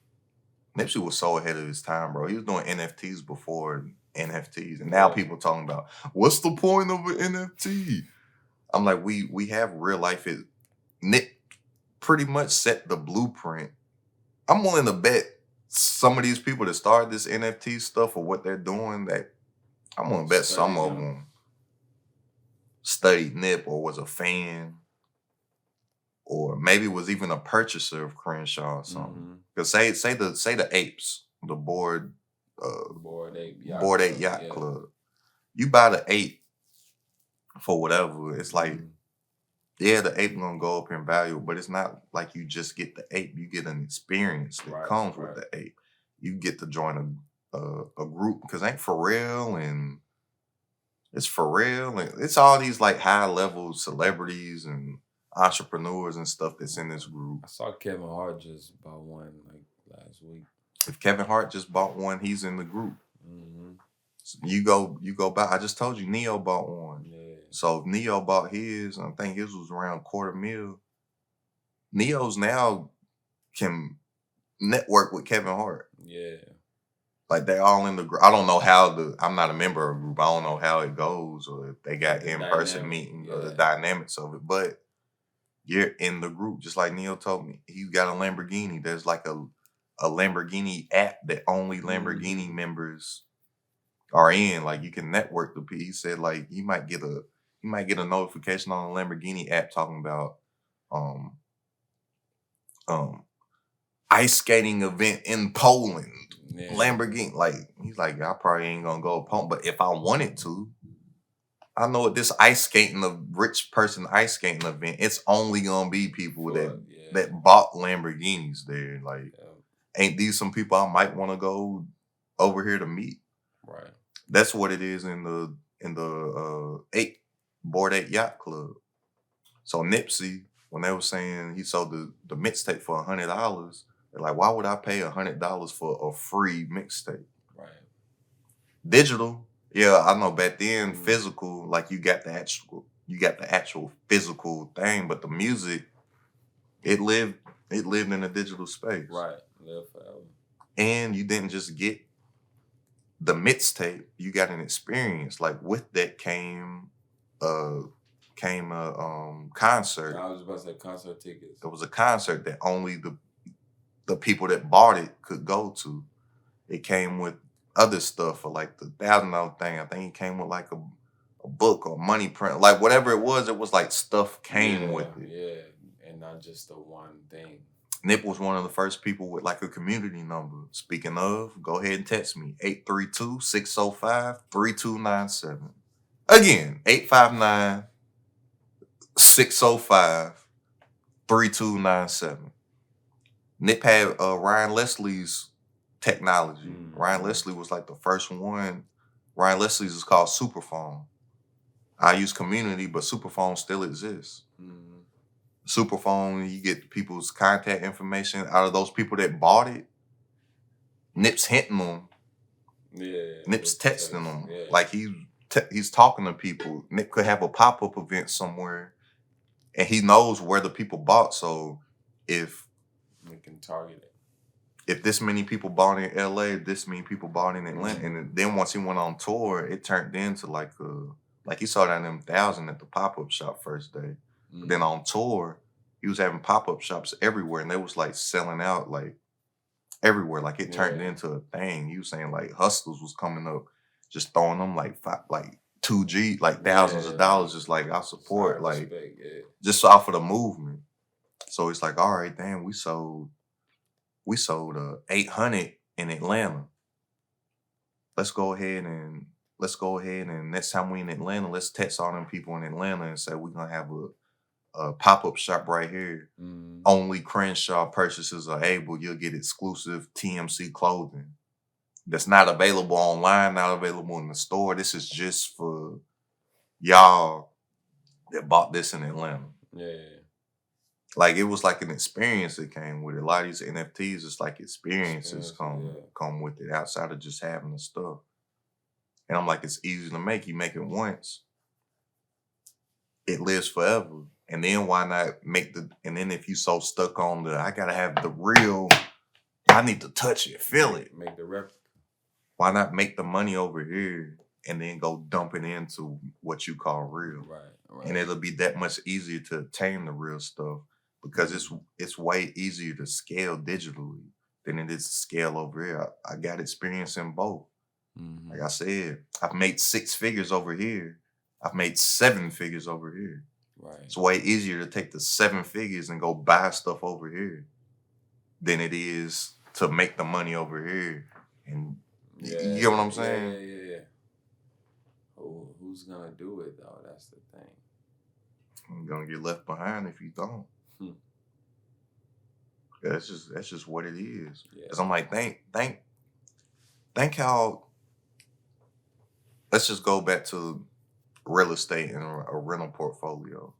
S3: Nipsey was so ahead of his time, bro. He was doing NFTs before NFTs. And now people talking about, what's the point of an NFT? I'm like, we have real life. Nick pretty much set the blueprint. I'm willing to bet some of these people that started this NFT stuff or what they're doing, that I'm willing to bet some of them studied Nip or was a fan, or maybe was even a purchaser of Crenshaw or something. Because say the Apes, the board
S2: Board
S3: Board 8 Yacht Club. You buy the 8 for whatever. It's like, yeah, the 8 gonna go up in value, but it's not like you just get the 8. You get an experience that comes with the 8. You get to join a group because ain't for real and it's for real and it's all these like high level celebrities and entrepreneurs and stuff that's in this group.
S2: I saw Kevin Hart just bought one like last week.
S3: If Kevin Hart just bought one, he's in the group.
S2: Mm-hmm.
S3: So you go buy. I just told you Neo bought one.
S2: Yeah.
S3: So if Neo bought his, I think his was around $250,000. Neo's now can network with Kevin Hart.
S2: Yeah.
S3: Like they all in the group. I don't know how I'm not a member of a group. I don't know how it goes or if they got in-person meetings or the dynamics of it. But you're in the group. Just like Neo told me. He got a Lamborghini. There's like a Lamborghini app that only Lamborghini members are in. Like you can network the people. He said like you might get a notification on the Lamborghini app talking about ice skating event in Poland. Yeah. Lamborghini. Like he's like, I probably ain't gonna go Poland, but if I wanted to, I know at this ice skating, the rich person ice skating event, it's only gonna be people that bought Lamborghinis there. Like, ain't these some people I might want to go over here to meet?
S2: Right.
S3: That's what it is in the Board 8 Yacht Club. So Nipsey, when they were saying he sold the mixtape for $100, they're like, why would I pay $100 for a free mixtape?
S2: Right.
S3: Digital, yeah, I know back then physical, like you got the actual physical thing, but the music, it lived in a digital space.
S2: Right. Lived forever.
S3: And you didn't just get the mixtape, you got an experience. Like with that came a concert.
S2: I was about to say concert tickets.
S3: It was a concert that only the people that bought it could go to. It came with other stuff for like the $1,000 thing. I think it came with like a book or money print, like whatever it was like stuff came with it.
S2: Yeah, and not just the one thing.
S3: Nip was one of the first people with like a community number. Speaking of, go ahead and text me 832-605-3297. Again, 859-605-3297. Nip had Ryan Leslie's technology. Mm-hmm. Ryan Leslie was like the first one. Ryan Leslie's is called Superphone. I use Community, but Superphone still exists. Mm-hmm. Superphone, you get people's contact information out of those people that bought it. Nip's hinting them.
S2: Yeah.
S3: Nip's texting them. Yeah. Like he's talking to people. Nip could have a pop-up event somewhere, and he knows where the people bought. So if
S2: we can target it.
S3: If this many people bought in LA, this many people bought in Atlanta, and then once he went on tour, it turned into like he saw that in them 1,000 at the pop-up shop first day. Mm-hmm. Then on tour, he was having pop-up shops everywhere, and they was like selling out like everywhere. Like it turned into a thing. He was saying like hustlers was coming up, just throwing them like $2G, like thousands of dollars, just like I support, like just off of the movement. So it's like, all right, damn, we sold 800 in Atlanta. Let's go ahead and next time we in Atlanta, let's text all them people in Atlanta and say we're gonna have a pop-up shop right here. Mm. Only Crenshaw purchases are able. You'll get exclusive TMC clothing that's not available online, not available in the store. This is just for y'all that bought this in Atlanta. Yeah. Like it was like an experience that came with it. A lot of these NFTs, it's like experiences come with it outside of just having the stuff. And I'm like, it's easy to make. You make it once, it lives forever. And then why not and then if you so stuck on I gotta have the real, I need to touch it, feel it.
S2: Make the replica.
S3: Why not make the money over here and then go dump it into what you call real? Right. And it'll be that much easier to obtain the real stuff because it's way easier to scale digitally than it is to scale over here. I got experience in both. Mm-hmm. Like I said, I've made 6 figures over here. I've made 7 figures over here. Right. It's way easier to take the 7 figures and go buy stuff over here than it is to make the money over here and You get what I'm saying?
S2: Yeah. Who's gonna do it though? That's the thing.
S3: You're gonna get left behind if you don't. That's just what it is.
S2: Yeah.
S3: Cause I'm like, think how. Let's just go back to real estate and a rental portfolio.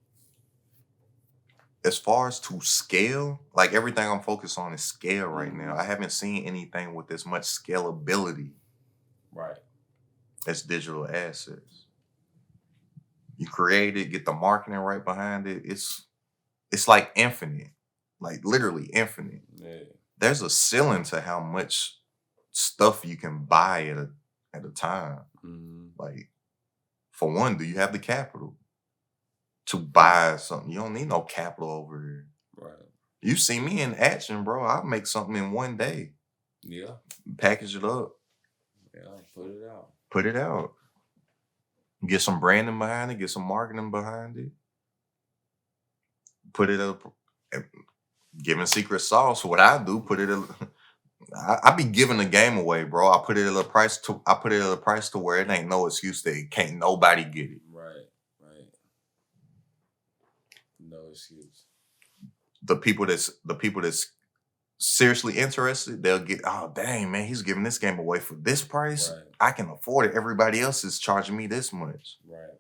S3: As far as to scale, like everything I'm focused on is scale right now. I haven't seen anything with as much scalability
S2: Right.
S3: as digital assets. You create it, get the marketing right behind it. It's like infinite, like literally infinite.
S2: Yeah.
S3: There's a ceiling to how much stuff you can buy at a time. Like, for one, do you have the capital to buy something? You don't need no capital over here.
S2: Right.
S3: You see me in action, bro. I'll make something in one day.
S2: Yeah.
S3: Package it up.
S2: Yeah. Put it out.
S3: Put it out. Get some branding behind it. Get some marketing behind it. Put it up. Giving secret sauce. What I do, put it. I be giving the game away, bro. I put it at a price to where it ain't no excuse that can't nobody get it.
S2: Right. No excuse.
S3: The people that's seriously interested, they'll get, oh dang, man, he's giving this game away for this price.
S2: Right.
S3: I can afford it. Everybody else is charging me this much.
S2: Right.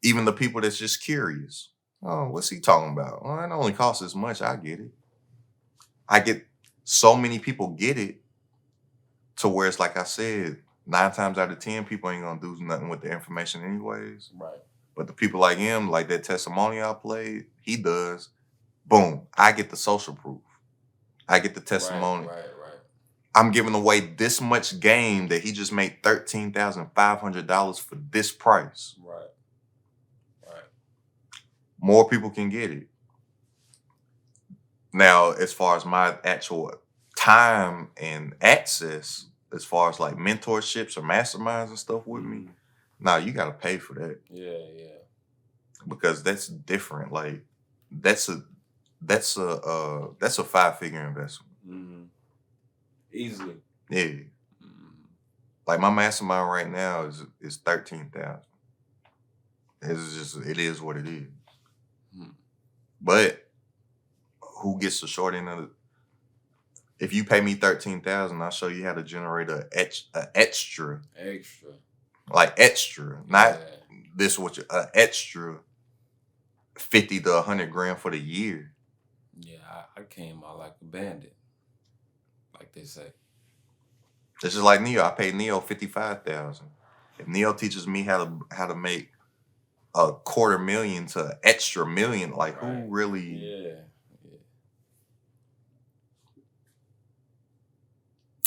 S3: Even the people that's just curious. Oh, what's he talking about? Well, it only costs this much. I get it. I get so many people get it to where it's like I said, 9 times out of 10, people ain't gonna do nothing with the information anyways.
S2: Right.
S3: But the people like him, like that testimonial I played, he does. Boom. I get the social proof. I get the testimony.
S2: Right.
S3: I'm giving away this much game that he just made $13,500 for this price.
S2: Right.
S3: More people can get it. Now, as far as my actual time and access, as far as like mentorships or masterminds and stuff with me, nah, you gotta pay for that.
S2: Yeah.
S3: Because that's different. Like that's a 5-figure investment.
S2: Easily.
S3: Yeah. Like my mastermind right now is 13,000. It is what it is. But who gets the short end of it? If you pay me 13,000, I'll show you how to generate a extra. Like extra. Not this what you extra 50 to 100 grand for the year.
S2: Yeah, I came out like a bandit. Like they say.
S3: This is like Neo. I paid Neo 55,000. If Neo teaches me how to make $250,000 to an extra million, like who really?
S2: Yeah.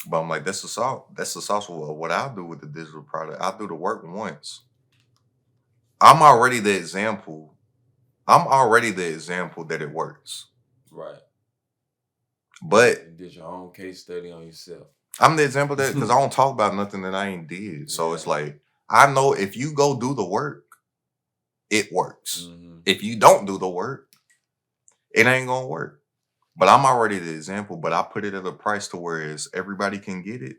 S3: But I'm like, that's the sauce. That's the sauce of what I'll do with the digital product. I'll do the work once. I'm already the example that it works.
S2: Right.
S3: But
S2: you did your own case study on yourself.
S3: I'm the example that because I don't talk about nothing that I ain't did. So it's like I know if you go do the work, it works. If you don't do the work, it ain't gonna work. But I'm already the example, but I put it at a price to where everybody can get it.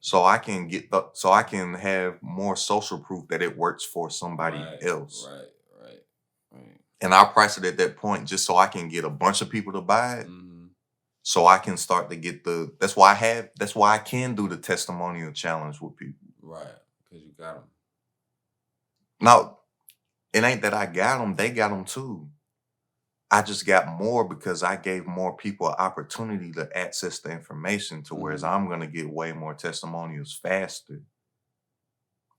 S3: So I can have more social proof that it works for somebody else.
S2: Right.
S3: And I'll price it at that point just so I can get a bunch of people to buy it. So I can start to get that's why I can do the testimonial challenge with people.
S2: Right. Because you got them.
S3: Now, it ain't that I got them, they got them too. I just got more because I gave more people an opportunity to access the information to whereas I'm going to get way more testimonials faster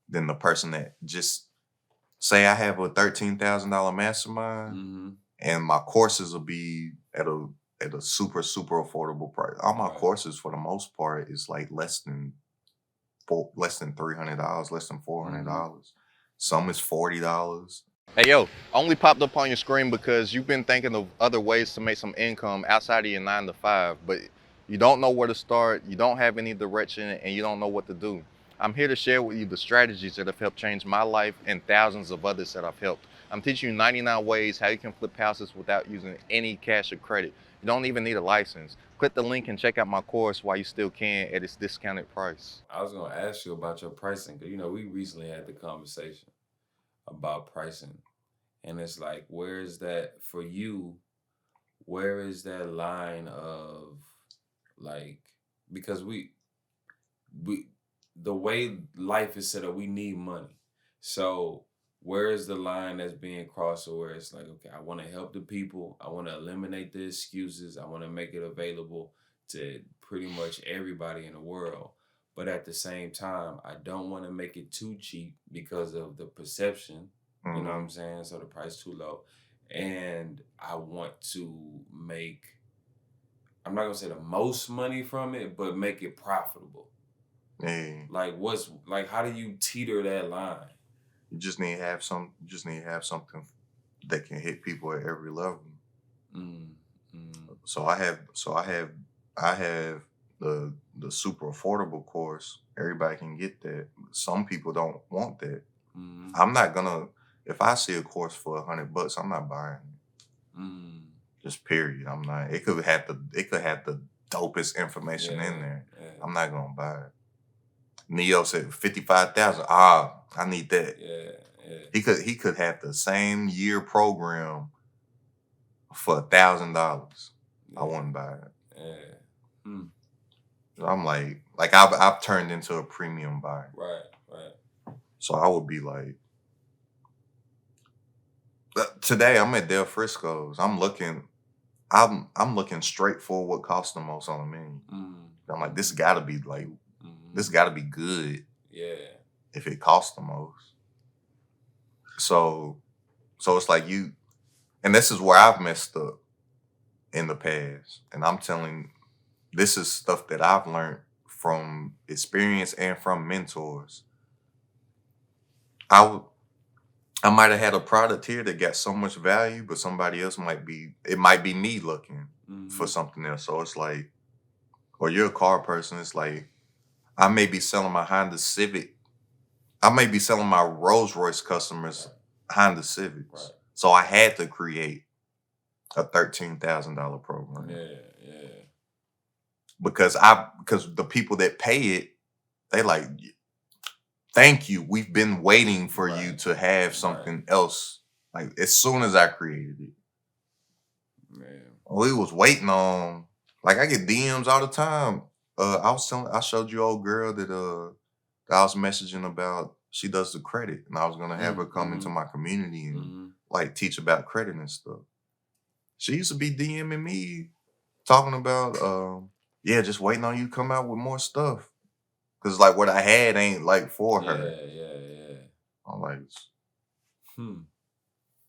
S3: than the person that just say I have a $13,000 mastermind and my courses will be at a super, super affordable price. All my courses for the most part is like less than $300, less than $400. Some is $40. Hey, yo, only popped up on your screen because you've been thinking of other ways to make some income outside of your 9 to 5, but you don't know where to start, you don't have any direction, and you don't know what to do. I'm here to share with you the strategies that have helped change my life and thousands of others that I've helped. I'm teaching you 99 ways how you can flip houses without using any cash or credit.
S1: You don't even need a license. Click the link and check out my course while you still can at its discounted price.
S2: I was gonna ask you about your pricing because we recently had the conversation about pricing, and it's like, where is that for you? Where is that line of like because we the way life is set up, we need money. So where is the line that's being crossed or where it's like, okay, I want to help the people, I want to eliminate the excuses, I want to make it available to pretty much everybody in the world. But at the same time, I don't want to make it too cheap because of the perception. You know what
S3: Mm-hmm.
S2: I'm saying? So the price too low. And I want to make, I'm not gonna say the most money from it, but make it profitable.
S3: Yeah.
S2: Like how do you teeter that line?
S3: You just need to have some. You just need to have something that can hit people at every level.
S2: Mm, mm,
S3: So I have. I have the super affordable course. Everybody can get that. Some people don't want that.
S2: mm,
S3: I'm not gonna. If I see a course for $100, I'm not buying it.
S2: mm.
S3: Just period. I'm not. It could have the. It could have the dopest information
S2: Yeah,
S3: in there.
S2: yeah,
S3: I'm not gonna buy it. Neo said 55,000. Ah, I need that.
S2: yeah, yeah.
S3: He could have the same year program for $1,000. I wouldn't buy it.
S2: Yeah. Mm.
S3: I'm like I've turned into a premium buyer.
S2: Right, right.
S3: So I would be like, today I'm at Del Frisco's. I'm looking straight for what costs the most on the menu.
S2: Mm.
S3: I'm like, this gotta be like,
S2: Mm.
S3: this gotta be good
S2: Yeah.
S3: if it costs the most. So it's like you, and this is where I've messed up in the past. And I'm telling, this is stuff that I've learned from experience and from mentors. I might have had a product here that got so much value, but somebody else it might be me looking for something else. So it's like, or you're a car person, it's like, I may be selling my Honda Civic. I may be selling my Rolls Royce customers Honda Civics.
S2: Right.
S3: So I had to create a $13,000 program.
S2: Yeah, yeah.
S3: Because the people that pay it, they like, thank you. We've been waiting for you
S2: Right.
S3: to have something else. Like as soon as I created it.
S2: Man.
S3: We was waiting on, like I get DMs all the time. I showed you old girl that I was messaging about. She does the credit, and I was gonna have her come into my community and like teach about credit and stuff. She used to be DMing me, talking about yeah, just waiting on you to come out with more stuff. Cause like what I had ain't like for her.
S2: Yeah.
S3: I'm like,
S2: Hmm.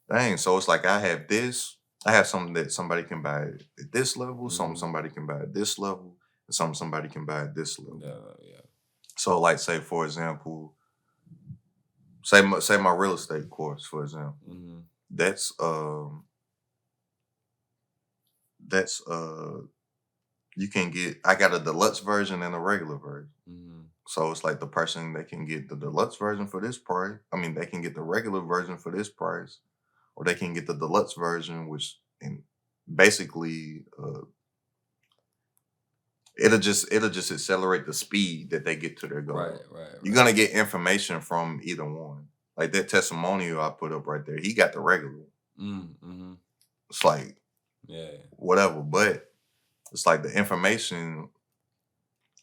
S3: dang. So it's like I have something that somebody can buy at this level, something
S2: Mhm.
S3: somebody can buy at this level, and something somebody can buy at this level.
S2: Yeah.
S3: So like say for example, say my real estate course, for example.
S2: Mm-hmm.
S3: That's you can get, I got a deluxe version and a regular version.
S2: Mm-hmm.
S3: So it's like the person that can get the deluxe version for this price. I mean, they can get the regular version for this price, or they can get the deluxe version, which and basically it'll just accelerate the speed that they get to their goal.
S2: Right.
S3: You're gonna get information from either one. Like that testimonial I put up right there, he got the regular one.
S2: Mm-hmm.
S3: It's like whatever, but it's like the information,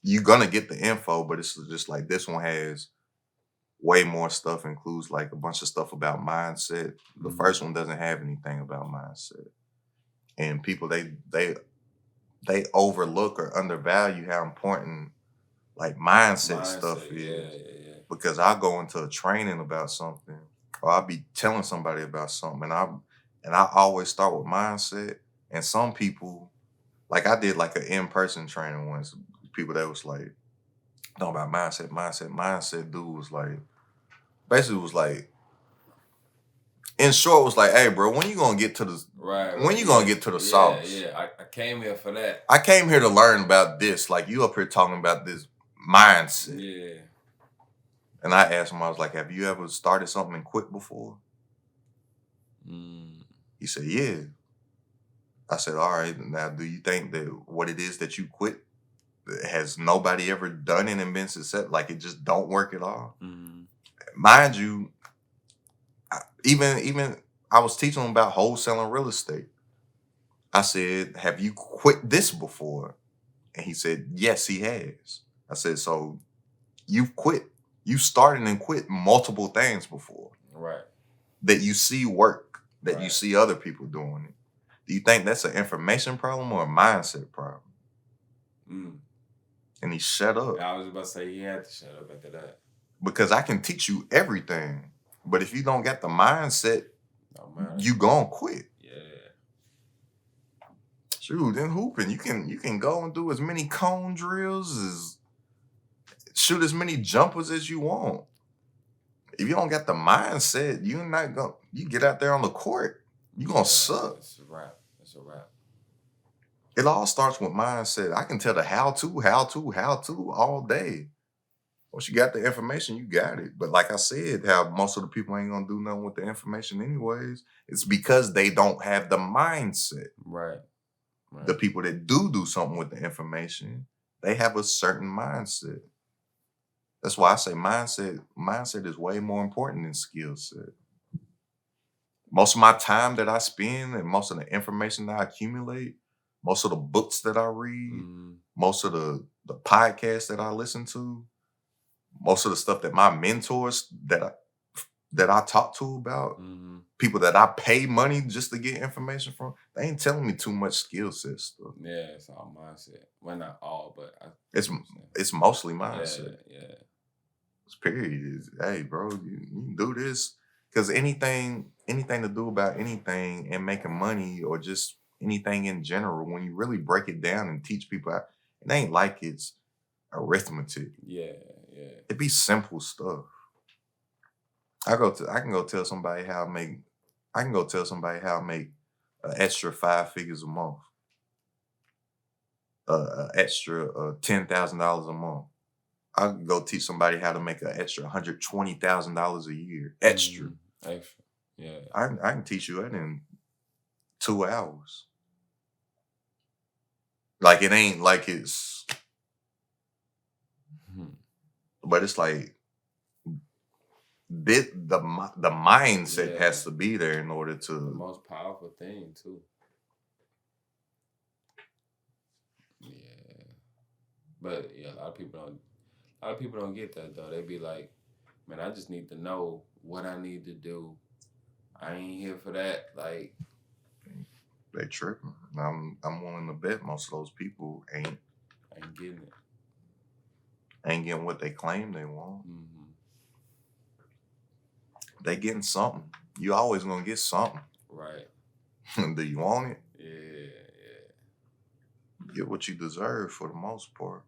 S3: you're gonna get the info, but it's just like this one has way more stuff, includes like a bunch of stuff about mindset. The first one doesn't have anything about mindset. And people they overlook or undervalue how important like mindset stuff is.
S2: Yeah.
S3: Because I'll go into a training about something, or I'll be telling somebody about something, and I always start with mindset. And some people, like I did like an in-person training once, people that was like, no, about mindset. Dude was like, basically was like, in short, was like, hey, bro, when you gonna get to the when you gonna get to the sauce?
S2: Yeah. I came here for that.
S3: I came here to learn about this. Like you up here talking about this mindset.
S2: Yeah.
S3: And I asked him, I was like, have you ever started something and quit before? He said, yeah. I said, all right, now do you think that what it is that you quit has nobody ever done it and been successful? Like it just don't work at all?
S2: Mm-hmm.
S3: Mind you, even I was teaching him about wholesaling real estate. I said, have you quit this before? And he said, yes, he has. I said, so you've quit. You started and quit multiple things before
S2: Right.
S3: that you see work, that you
S2: Right.
S3: see other people doing it. Do you think that's an information problem or a mindset problem?
S2: Mm.
S3: And he shut up.
S2: I was about to say he had to shut up after that.
S3: Because I can teach you everything. But if you don't get the mindset,
S2: Oh, man.
S3: you gonna quit.
S2: Yeah.
S3: Shoot, then hooping. You can go and do as many cone drills as shoot as many jumpers as you want. If you don't got the mindset, you're not gonna you get out there on the court, you're gonna suck.
S2: It's a wrap. It's a wrap.
S3: It all starts with mindset. I can tell the how to all day. Once you got the information, you got it. But like I said, how most of the people ain't gonna do nothing with the information anyways. It's because they don't have the mindset.
S2: Right. Right.
S3: The people that do something with the information, they have a certain mindset. That's why I say mindset is way more important than skill set. Most of my time that I spend and most of the information that I accumulate, most of the books that I read,
S2: Mm-hmm.
S3: most of the podcasts that I listen to, most of the stuff that my mentors that I talk to about,
S2: Mm-hmm.
S3: people that I pay money just to get information from, they ain't telling me too much skill set stuff.
S2: Yeah, it's all mindset. Well, not all, but
S3: It's mostly mindset.
S2: Yeah.
S3: It's period. Is hey, bro, you can do this because anything to do about anything and making money or just anything in general, when you really break it down and teach people, it ain't like it's arithmetic.
S2: Yeah.
S3: It be simple stuff. I can go tell somebody how I make an extra 5 figures a month, extra $10,000 a month. I can go teach somebody how to make an extra $120,000 a year. Extra.
S2: Mm-hmm. Extra. Yeah.
S3: I can teach you that in 2 hours. Like it ain't like it's, but it's like the mindset has to be there in order to.
S2: The most powerful thing too. Yeah, but yeah, a lot of people don't get that though. They be like, man, I just need to know what I need to do. I ain't here for that. Like,
S3: they tripping. I'm willing to bet most of those people ain't
S2: getting it.
S3: Ain't getting what they claim they want.
S2: Mm-hmm.
S3: They getting something. You always gonna get something.
S2: Right.
S3: Do you want it?
S2: Yeah.
S3: Get what you deserve for the most part.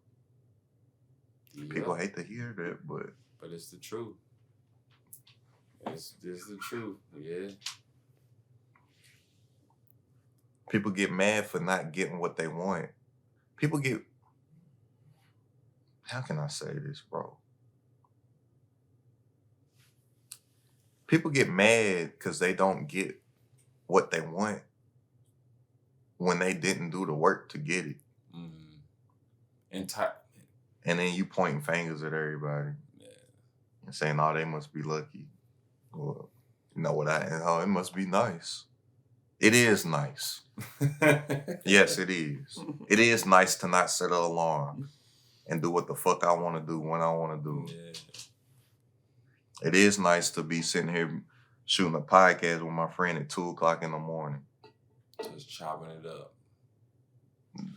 S2: Yeah.
S3: People hate to hear that, but
S2: it's the truth. It's just the truth. Yeah.
S3: people get mad for not getting what they want. People get, how can I say this, bro? People get mad because they don't get what they want when they didn't do the work to get it.
S2: Entitlement.
S3: And then you pointing fingers at everybody.
S2: Yeah.
S3: And saying, oh, they must be lucky. Well, you know what it must be nice. It is nice. Yes, it is. It is nice to not set an alarm and do what the fuck I want to do when I want to do.
S2: Yeah.
S3: It is nice to be sitting here shooting a podcast with my friend at 2:00 in the morning.
S2: Just chopping it up.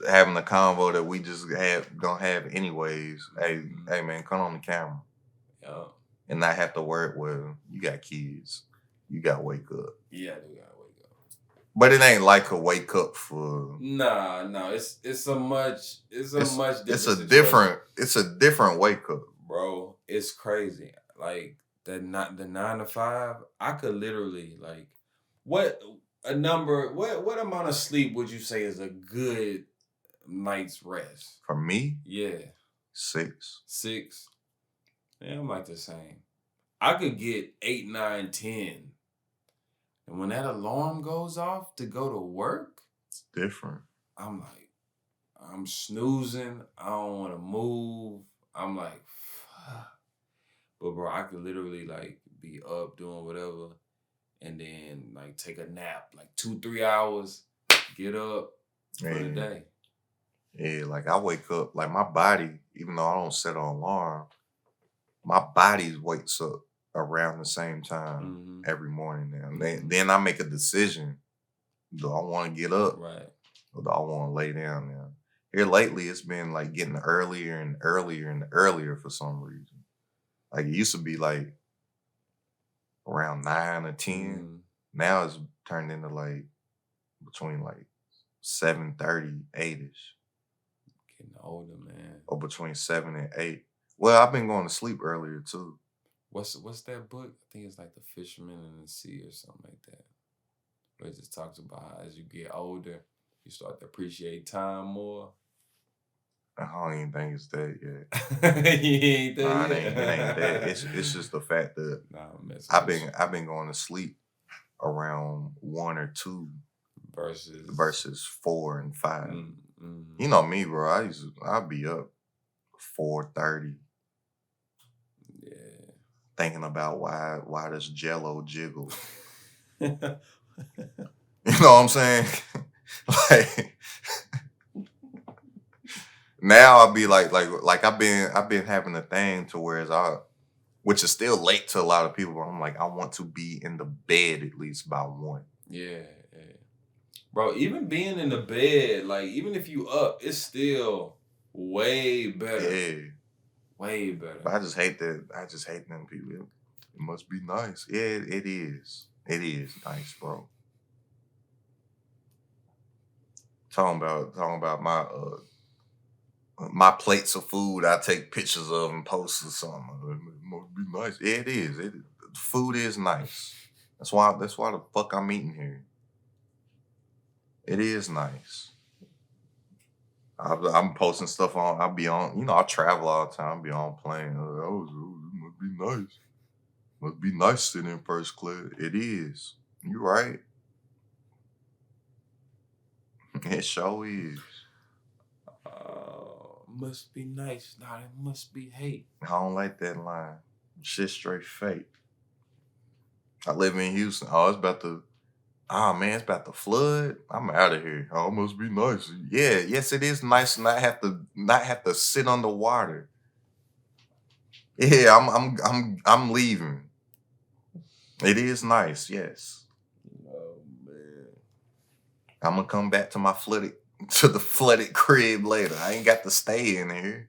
S3: Having a convo that we just gonna have anyways. Hey man, come on the camera.
S2: Yeah.
S3: And not have to worry, well, you got kids. You gotta wake up.
S2: Yeah, I do gotta wake up.
S3: But it ain't like a wake up for
S2: No, it's a much different
S3: it's a
S2: situation.
S3: different wake up.
S2: Bro, it's crazy. Like the 9 to 5, I could literally what amount of sleep would you say is a good night's rest?
S3: For me?
S2: Yeah.
S3: 6.
S2: 6? Yeah, I'm like the same. I could get 8, 9, 10. And when that alarm goes off to go to work,
S3: It's different.
S2: I'm like, I'm snoozing. I don't want to move. I'm like, fuck. But bro, I could literally like be up doing whatever, and then like take a nap, like 2-3 hours, get up for the
S3: Yeah.
S2: day.
S3: Yeah, like I wake up, like my body, even though I don't set an alarm, my body wakes up around the same time every morning now. Then I make a decision. Do I want to get up
S2: Right.
S3: or do I want to lay down now? Here lately, it's been like getting earlier and earlier and earlier for some reason. Like it used to be like around 9 or 10. Now it's turned into like between like 7:30, 8-ish.
S2: Getting older, man.
S3: Or between 7 and 8. Well, I've been going to sleep earlier too.
S2: What's that book? I think it's like The Fisherman in the Sea or something like that. Where it just talks about how as you get older, you start to appreciate time more.
S3: I don't even think it's that yet.
S2: You ain't there
S3: Nah,
S2: yet.
S3: it ain't that. It's just the fact that I've been going to sleep around 1 or 2 versus 4 and 5. You know me, bro. I'd be up 4:30.
S2: Yeah.
S3: Thinking about why does Jello jiggle? You know what I'm saying? Like now I'll be like I've been having a thing to whereas which is still late to a lot of people, but I'm like, I want to be in the bed at least by 1.
S2: Yeah. Bro, even being in the bed, like even if you up, it's still way better.
S3: Yeah.
S2: Way better.
S3: But I just hate them people. It must be nice. Yeah, it is. It is nice, bro. Talking about my plates of food I take pictures of and post or something. It must be nice. Yeah, it is. The food is nice. That's why the fuck I'm eating here. It is nice. I'm posting stuff on. I'll be on. I travel all the time. I'll be on plane. It must be nice. Must be nice sitting in first class. It is. You right. It sure is.
S2: Must be nice. Nah, it must be hate.
S3: I don't like that line. Shit straight fake. I live in Houston. It's about to flood. I'm out of here. Oh, it must be nice. Yeah, yes, it is nice to not have to sit underwater. Yeah, I'm leaving. It is nice, yes.
S2: Oh man.
S3: I'm gonna come back to the flooded crib later. I ain't got to stay in here.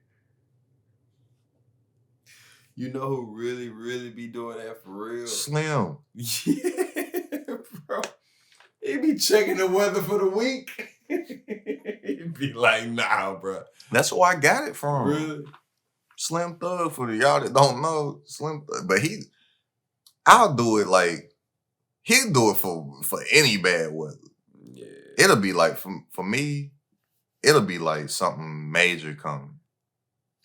S2: You know who really, really be doing that for real?
S3: Slim.
S2: Yeah, bro. He be checking the weather for the week. He'd be like, nah, bro.
S3: That's where I got it from.
S2: Really?
S3: Slim Thug, for y'all that don't know, Slim Thug. But I'll do it like, he'll do it for any bad weather.
S2: Yeah.
S3: It'll be like, for me, it'll be like something major coming.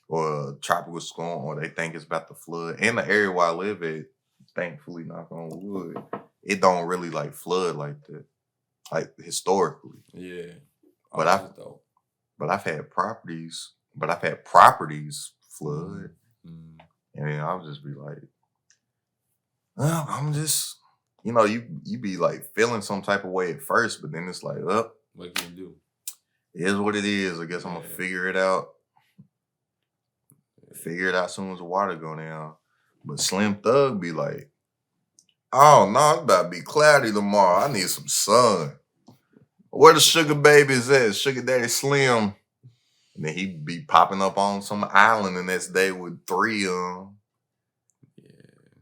S3: Or a tropical storm, or they think it's about to flood. In the area where I live at, thankfully, knock on wood, it don't really like flood like that. Like historically.
S2: Yeah.
S3: But I've had properties flood. And then I'll just be like, well, I'm just, you be like feeling some type of way at first, but then it's like,
S2: what can you do?
S3: It is what it is. I guess I'm gonna figure it out. Figure it out as soon as the water go down. But Slim Thug be like, oh no, it's about to be cloudy tomorrow. I need some sun. Where the sugar babies at? Sugar Daddy Slim. And then he be popping up on some island the next day with 3 of them.
S2: Yeah.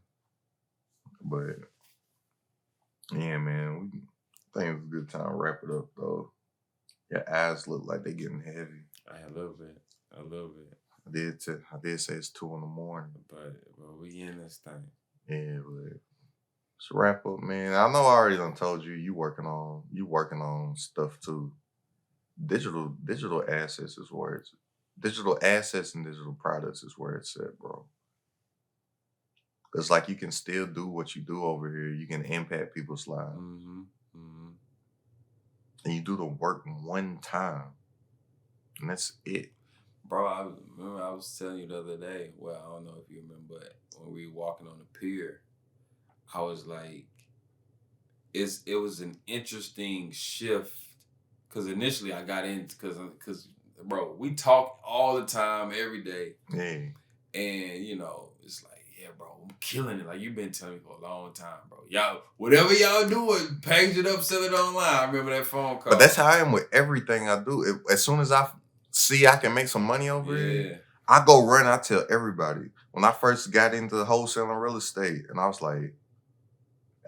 S3: But yeah, man, I think it's a good time to wrap it up though. Your eyes look like they're getting heavy.
S2: A little bit.
S3: I did say it's 2 a.m.
S2: But we in this thing.
S3: Yeah, but let's wrap up, man. I know I already done told you working on stuff too. Digital assets is where it's digital assets and digital products is where it's at, bro. It's like you can still do what you do over here. You can impact people's lives. and you do the work one time, and that's it.
S2: Bro, I remember I was telling you the other day. Well, I don't know if you remember, but when we were walking on the pier, I was like, it was an interesting shift because initially I got into because bro, we talk all the time every day,
S3: Yeah.
S2: and it's like, yeah, bro, I'm killing it. Like you've been telling me for a long time, bro. Y'all, whatever y'all doing, package it up, sell it online. I remember that phone call.
S3: But that's how I am with everything I do. As soon as I see I can make some money over here, I go run. I tell everybody. When I first got into wholesaling real estate, and I was like,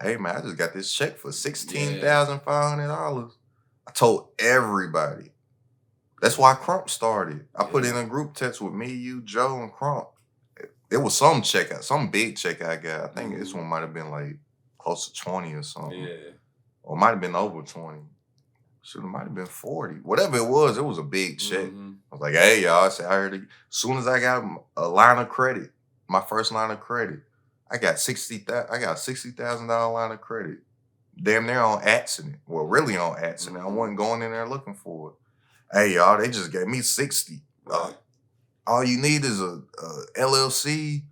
S3: "Hey man, I just got this check for $16,500." I told everybody. That's why Crump started. I put in a group text with me, you, Joe, and Crump. It was some big check I got. I think this one might have been like close to 20 or something.
S2: Yeah.
S3: Or it might have been over 20. Shit, it might have been 40. Whatever it was a big check. I was like, hey, y'all. I said, I heard it. As soon as I got a line of credit, my first line of credit, I got $60,000 line of credit. Damn near on accident. Well, really on accident. I wasn't going in there looking for it. Hey, y'all, they just gave me 60.
S2: Right.
S3: All you need is a LLC,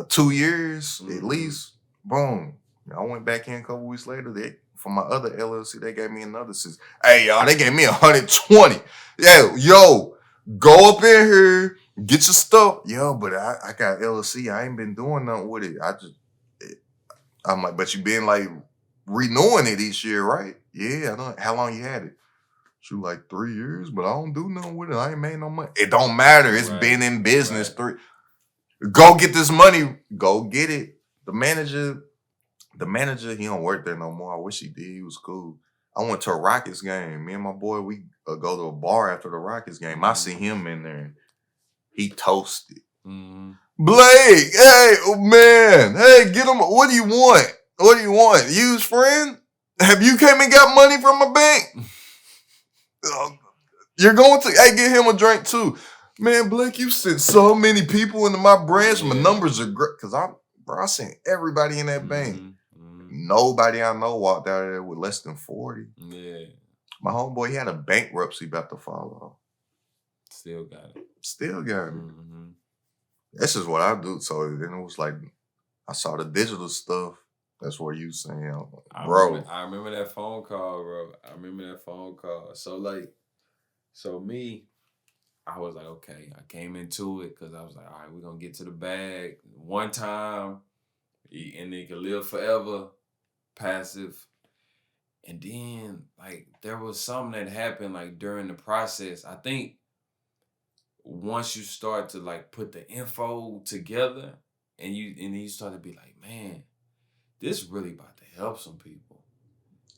S3: 2 years at least. Boom. I went back in a couple weeks later. For my other LLC, they gave me another 6. Hey, y'all, they gave me 120. Yeah, yo, go up in here, get your stuff. Yo, but I got LLC. I ain't been doing nothing with it. I'm like, but you been like renewing it each year, right? Yeah, I don't. How long you had it? Shoot, like 3 years, but I don't do nothing with it. I ain't made no money. It don't matter. It's been in business 3. Go get this money. Go get it. The manager, he don't work there no more. I wish he did. He was cool. I went to a Rockets game. Me and my boy, we go to a bar after the Rockets game. I see him in there. He toasted. Blake, hey, oh man, hey, get him. What do you want? What do you want? Use friend? Have you came and got money from a bank? You're going to, hey, get him a drink too. Man, Blake, you sent so many people into my branch. My numbers are great. Because I sent everybody in that bank. Nobody I know walked out of there with less than 40.
S2: Yeah.
S3: My homeboy, he had a bankruptcy about to follow.
S2: Still got it.
S3: This is what I do. So then it was like, I saw the digital stuff. That's what you saying, bro.
S2: I remember that phone call, bro. So me, I was like, okay. I came into it because I was like, all right, we're going to get to the bag one time and it can live forever, passive. And then, like, there was something that happened, like, during the process. I think once you start to, like, put the info together and then you start to be like, man, this really about to help some people.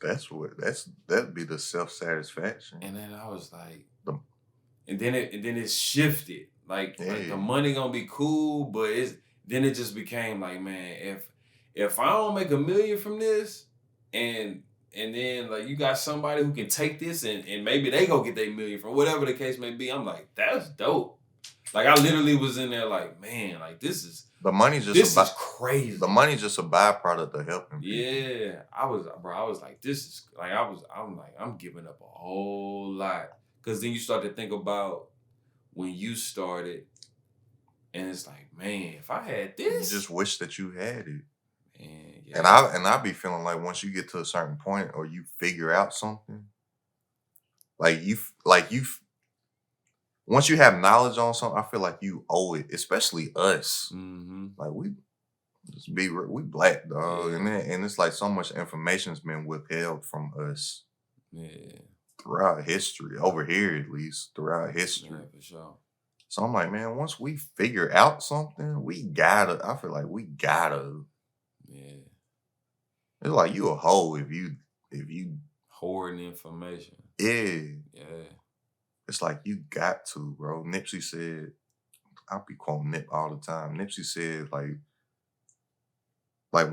S3: That'd be the self-satisfaction.
S2: And then I was like, and then it shifted. Like the money gonna be cool, but then it just became like, man, if I don't make $1 million from this, and then like you got somebody who can take this and maybe they go get their $1 million from whatever the case may be, I'm like, that's dope. Like I literally was in there like, man, like this is crazy.
S3: The money's just a byproduct of helping people.
S2: Yeah, I was like, this is like I'm giving up a whole lot. Cause then you start to think about when you started, and it's like, man, if I had this,
S3: you just wish that you had it.
S2: Man, yeah.
S3: And I be feeling like once you get to a certain point or you figure out something, once you have knowledge on something, I feel like you owe it, especially us. Like we black, dog, and it's like so much information's been withheld from us.
S2: Yeah.
S3: Throughout history, over here at least, throughout history.
S2: Yeah, for sure.
S3: So I'm like, man, once we figure out something, I feel like we gotta.
S2: Yeah.
S3: It's like you a hoe if you
S2: hoarding information.
S3: Yeah.
S2: Yeah.
S3: It's like you got to, bro. Nipsey said, I'll be quoting Nip all the time. Nipsey said, like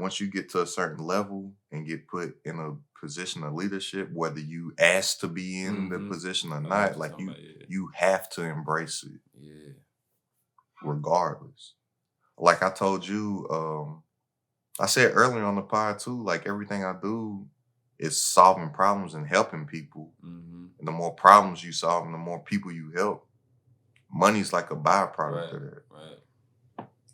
S3: once you get to a certain level and get put in a position of leadership, whether you ask to be in the position or not, like you have to embrace it.
S2: Yeah.
S3: Regardless. Like I told you, I said earlier on the pod too, like everything I do, It's solving problems and helping people.
S2: Mm-hmm.
S3: And the more problems you solve and the more people you help, money's like a byproduct of that.
S2: Right.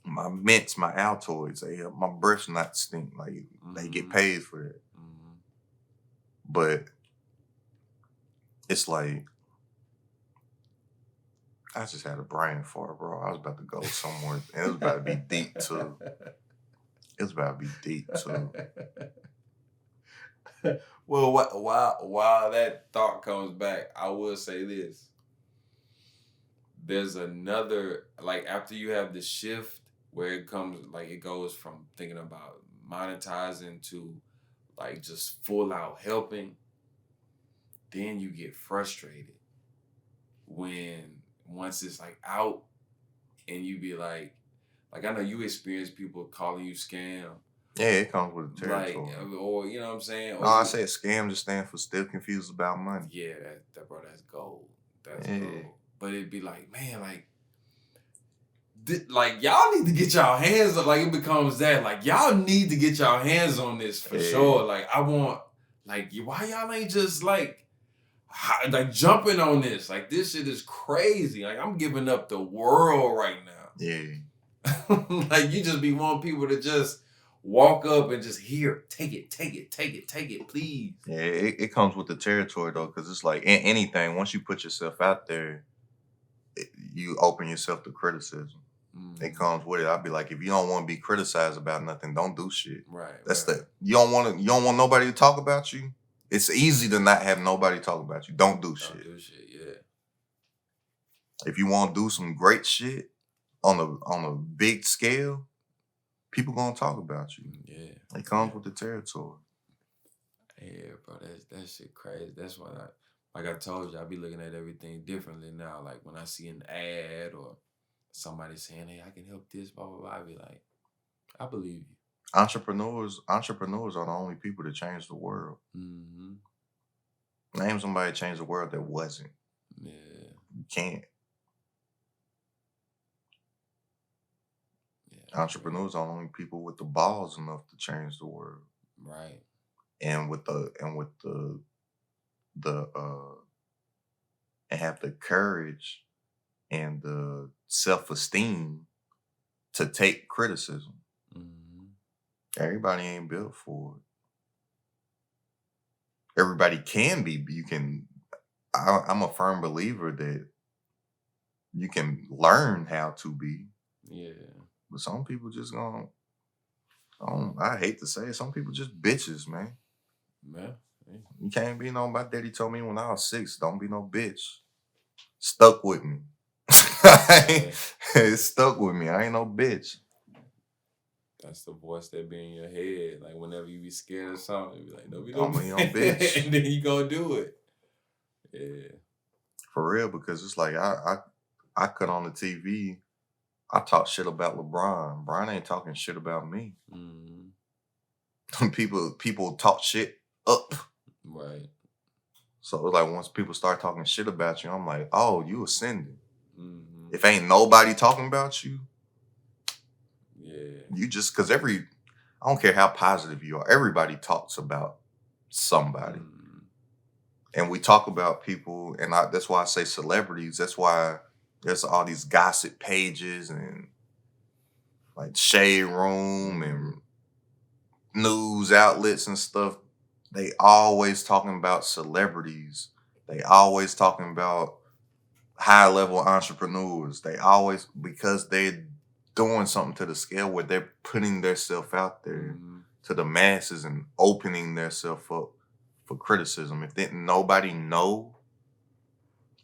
S3: My mints, my Altoids, they help my breath not stink. Like they get paid for that.
S2: Mm-hmm.
S3: But it's like I just had a brain fart, bro. I was about to go somewhere, and it was about to be deep too. It was about to be deep too.
S2: Well, while that thought comes back, I will say this. There's another, like, after you have the shift where it comes, like, it goes from thinking about monetizing to, like, just full out helping, then you get frustrated when once it's, like, out and you be like I know you experience people calling you scam.
S3: Yeah, it comes with the territory.
S2: Like, or, you know what I'm saying? Or
S3: No, I said scam just stand for still confused about money.
S2: Yeah, bro, that's gold. That's
S3: Yeah.
S2: gold. But it'd be like, man, like y'all need to get y'all hands up. Like, it becomes that. Like, y'all need to get y'all hands on this for sure. Like, I want, like, why y'all ain't just like jumping on this? Like, this shit is crazy. Like, I'm giving up the world right now.
S3: Yeah.
S2: Like, you just be wanting people to just walk up and just take it, please.
S3: Yeah, it comes with the territory though, because it's like anything. Once you put yourself out there, you open yourself to criticism. It comes with it. I'd be like, if you don't want to be criticized about nothing, don't do shit.
S2: Right.
S3: That's you don't want nobody to talk about you. It's easy to not have nobody talk about you. Don't do shit.
S2: Don't do shit, yeah.
S3: If you want to do some great shit on a big scale, people gonna talk about you.
S2: Yeah.
S3: It comes with the territory.
S2: Yeah, bro, that shit crazy. That's why like I told you, I be looking at everything differently now. Like, when I see an ad or somebody saying, hey, I can help this, blah, blah, blah, I be like, I believe you.
S3: Entrepreneurs are the only people that change the world.
S2: Mm-hmm.
S3: Name somebody that changed the world that wasn't.
S2: Yeah.
S3: You can't.
S2: Yeah,
S3: Entrepreneurs are the only people with the balls enough to change the world.
S2: Right.
S3: And and have the courage and the self-esteem to take criticism.
S2: Mm-hmm.
S3: Everybody ain't built for it. Everybody can be. I'm a firm believer that you can learn how to be.
S2: Yeah.
S3: But some people just I hate to say it, some people just bitches, man.
S2: Yeah.
S3: You can't be no, my daddy told me when I was 6, don't be no bitch. Stuck with me. It stuck with me. I ain't no bitch.
S2: That's the voice that be in your head. Like, whenever you be scared of something, you be like, no, be
S3: Don't be no bitch.
S2: And then you go do it. Yeah.
S3: For real, because it's like I cut on the TV, I talk shit about LeBron. Brian ain't talking shit about me.
S2: Mm-hmm.
S3: People talk shit up.
S2: Right.
S3: So it's like once people start talking shit about you, I'm like, oh, you ascending.
S2: Mm-hmm.
S3: If ain't nobody talking about you,
S2: yeah,
S3: you just because I don't care how positive you are, everybody talks about somebody.
S2: Mm-hmm.
S3: And we talk about people, and that's why I say celebrities. That's why there's all these gossip pages and like Shade Room and news outlets and stuff. They always talking about celebrities. They always talking about high level entrepreneurs. They always, because they're doing something to the scale where they're putting themselves out there to the masses and opening themselves up for criticism. If didn't nobody know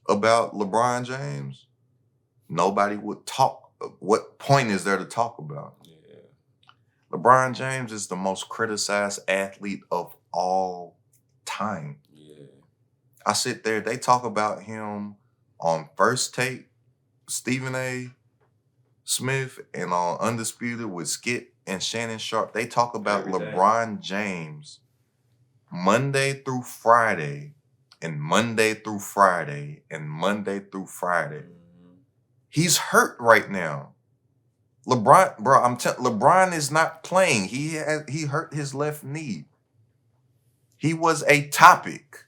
S3: about LeBron James, nobody would talk. What point is there to talk about?
S2: Yeah.
S3: LeBron James is the most criticized athlete of all time.
S2: Yeah.
S3: I sit there, they talk about him on First Take, Stephen A. Smith, and on Undisputed with Skip and Shannon Sharp. They talk about LeBron James Monday through Friday and Monday through Friday and Monday through Friday. He's hurt right now. LeBron, bro, LeBron is not playing. He hurt his left knee. He was a topic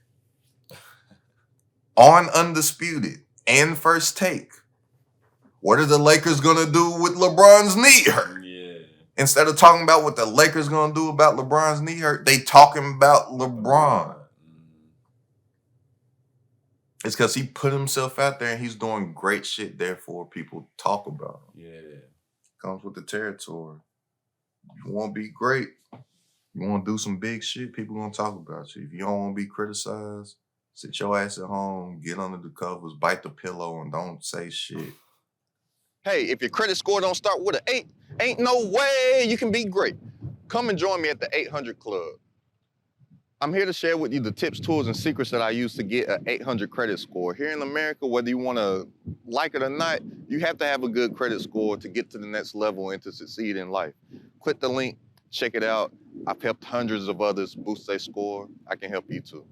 S3: on Undisputed and First Take. What are the Lakers gonna do with LeBron's knee hurt?
S2: Yeah.
S3: Instead of talking about what the Lakers gonna do about LeBron's knee hurt, they talking about LeBron. It's because he put himself out there and he's doing great shit. Therefore, people talk about him.
S2: Yeah.
S3: Comes with the territory. You want to be great. You want to do some big shit. People gonna talk about you. If you don't want to be criticized, sit your ass at home, get under the covers, bite the pillow, and don't say shit.
S1: Hey, if your credit score don't start with an 8, ain't no way you can be great. Come and join me at the 800 Club. I'm here to share with you the tips, tools, and secrets that I use to get an 800 credit score. Here in America, whether you want to like it or not, you have to have a good credit score to get to the next level and to succeed in life. Click the link, check it out. I've helped hundreds of others boost their score. I can help you too.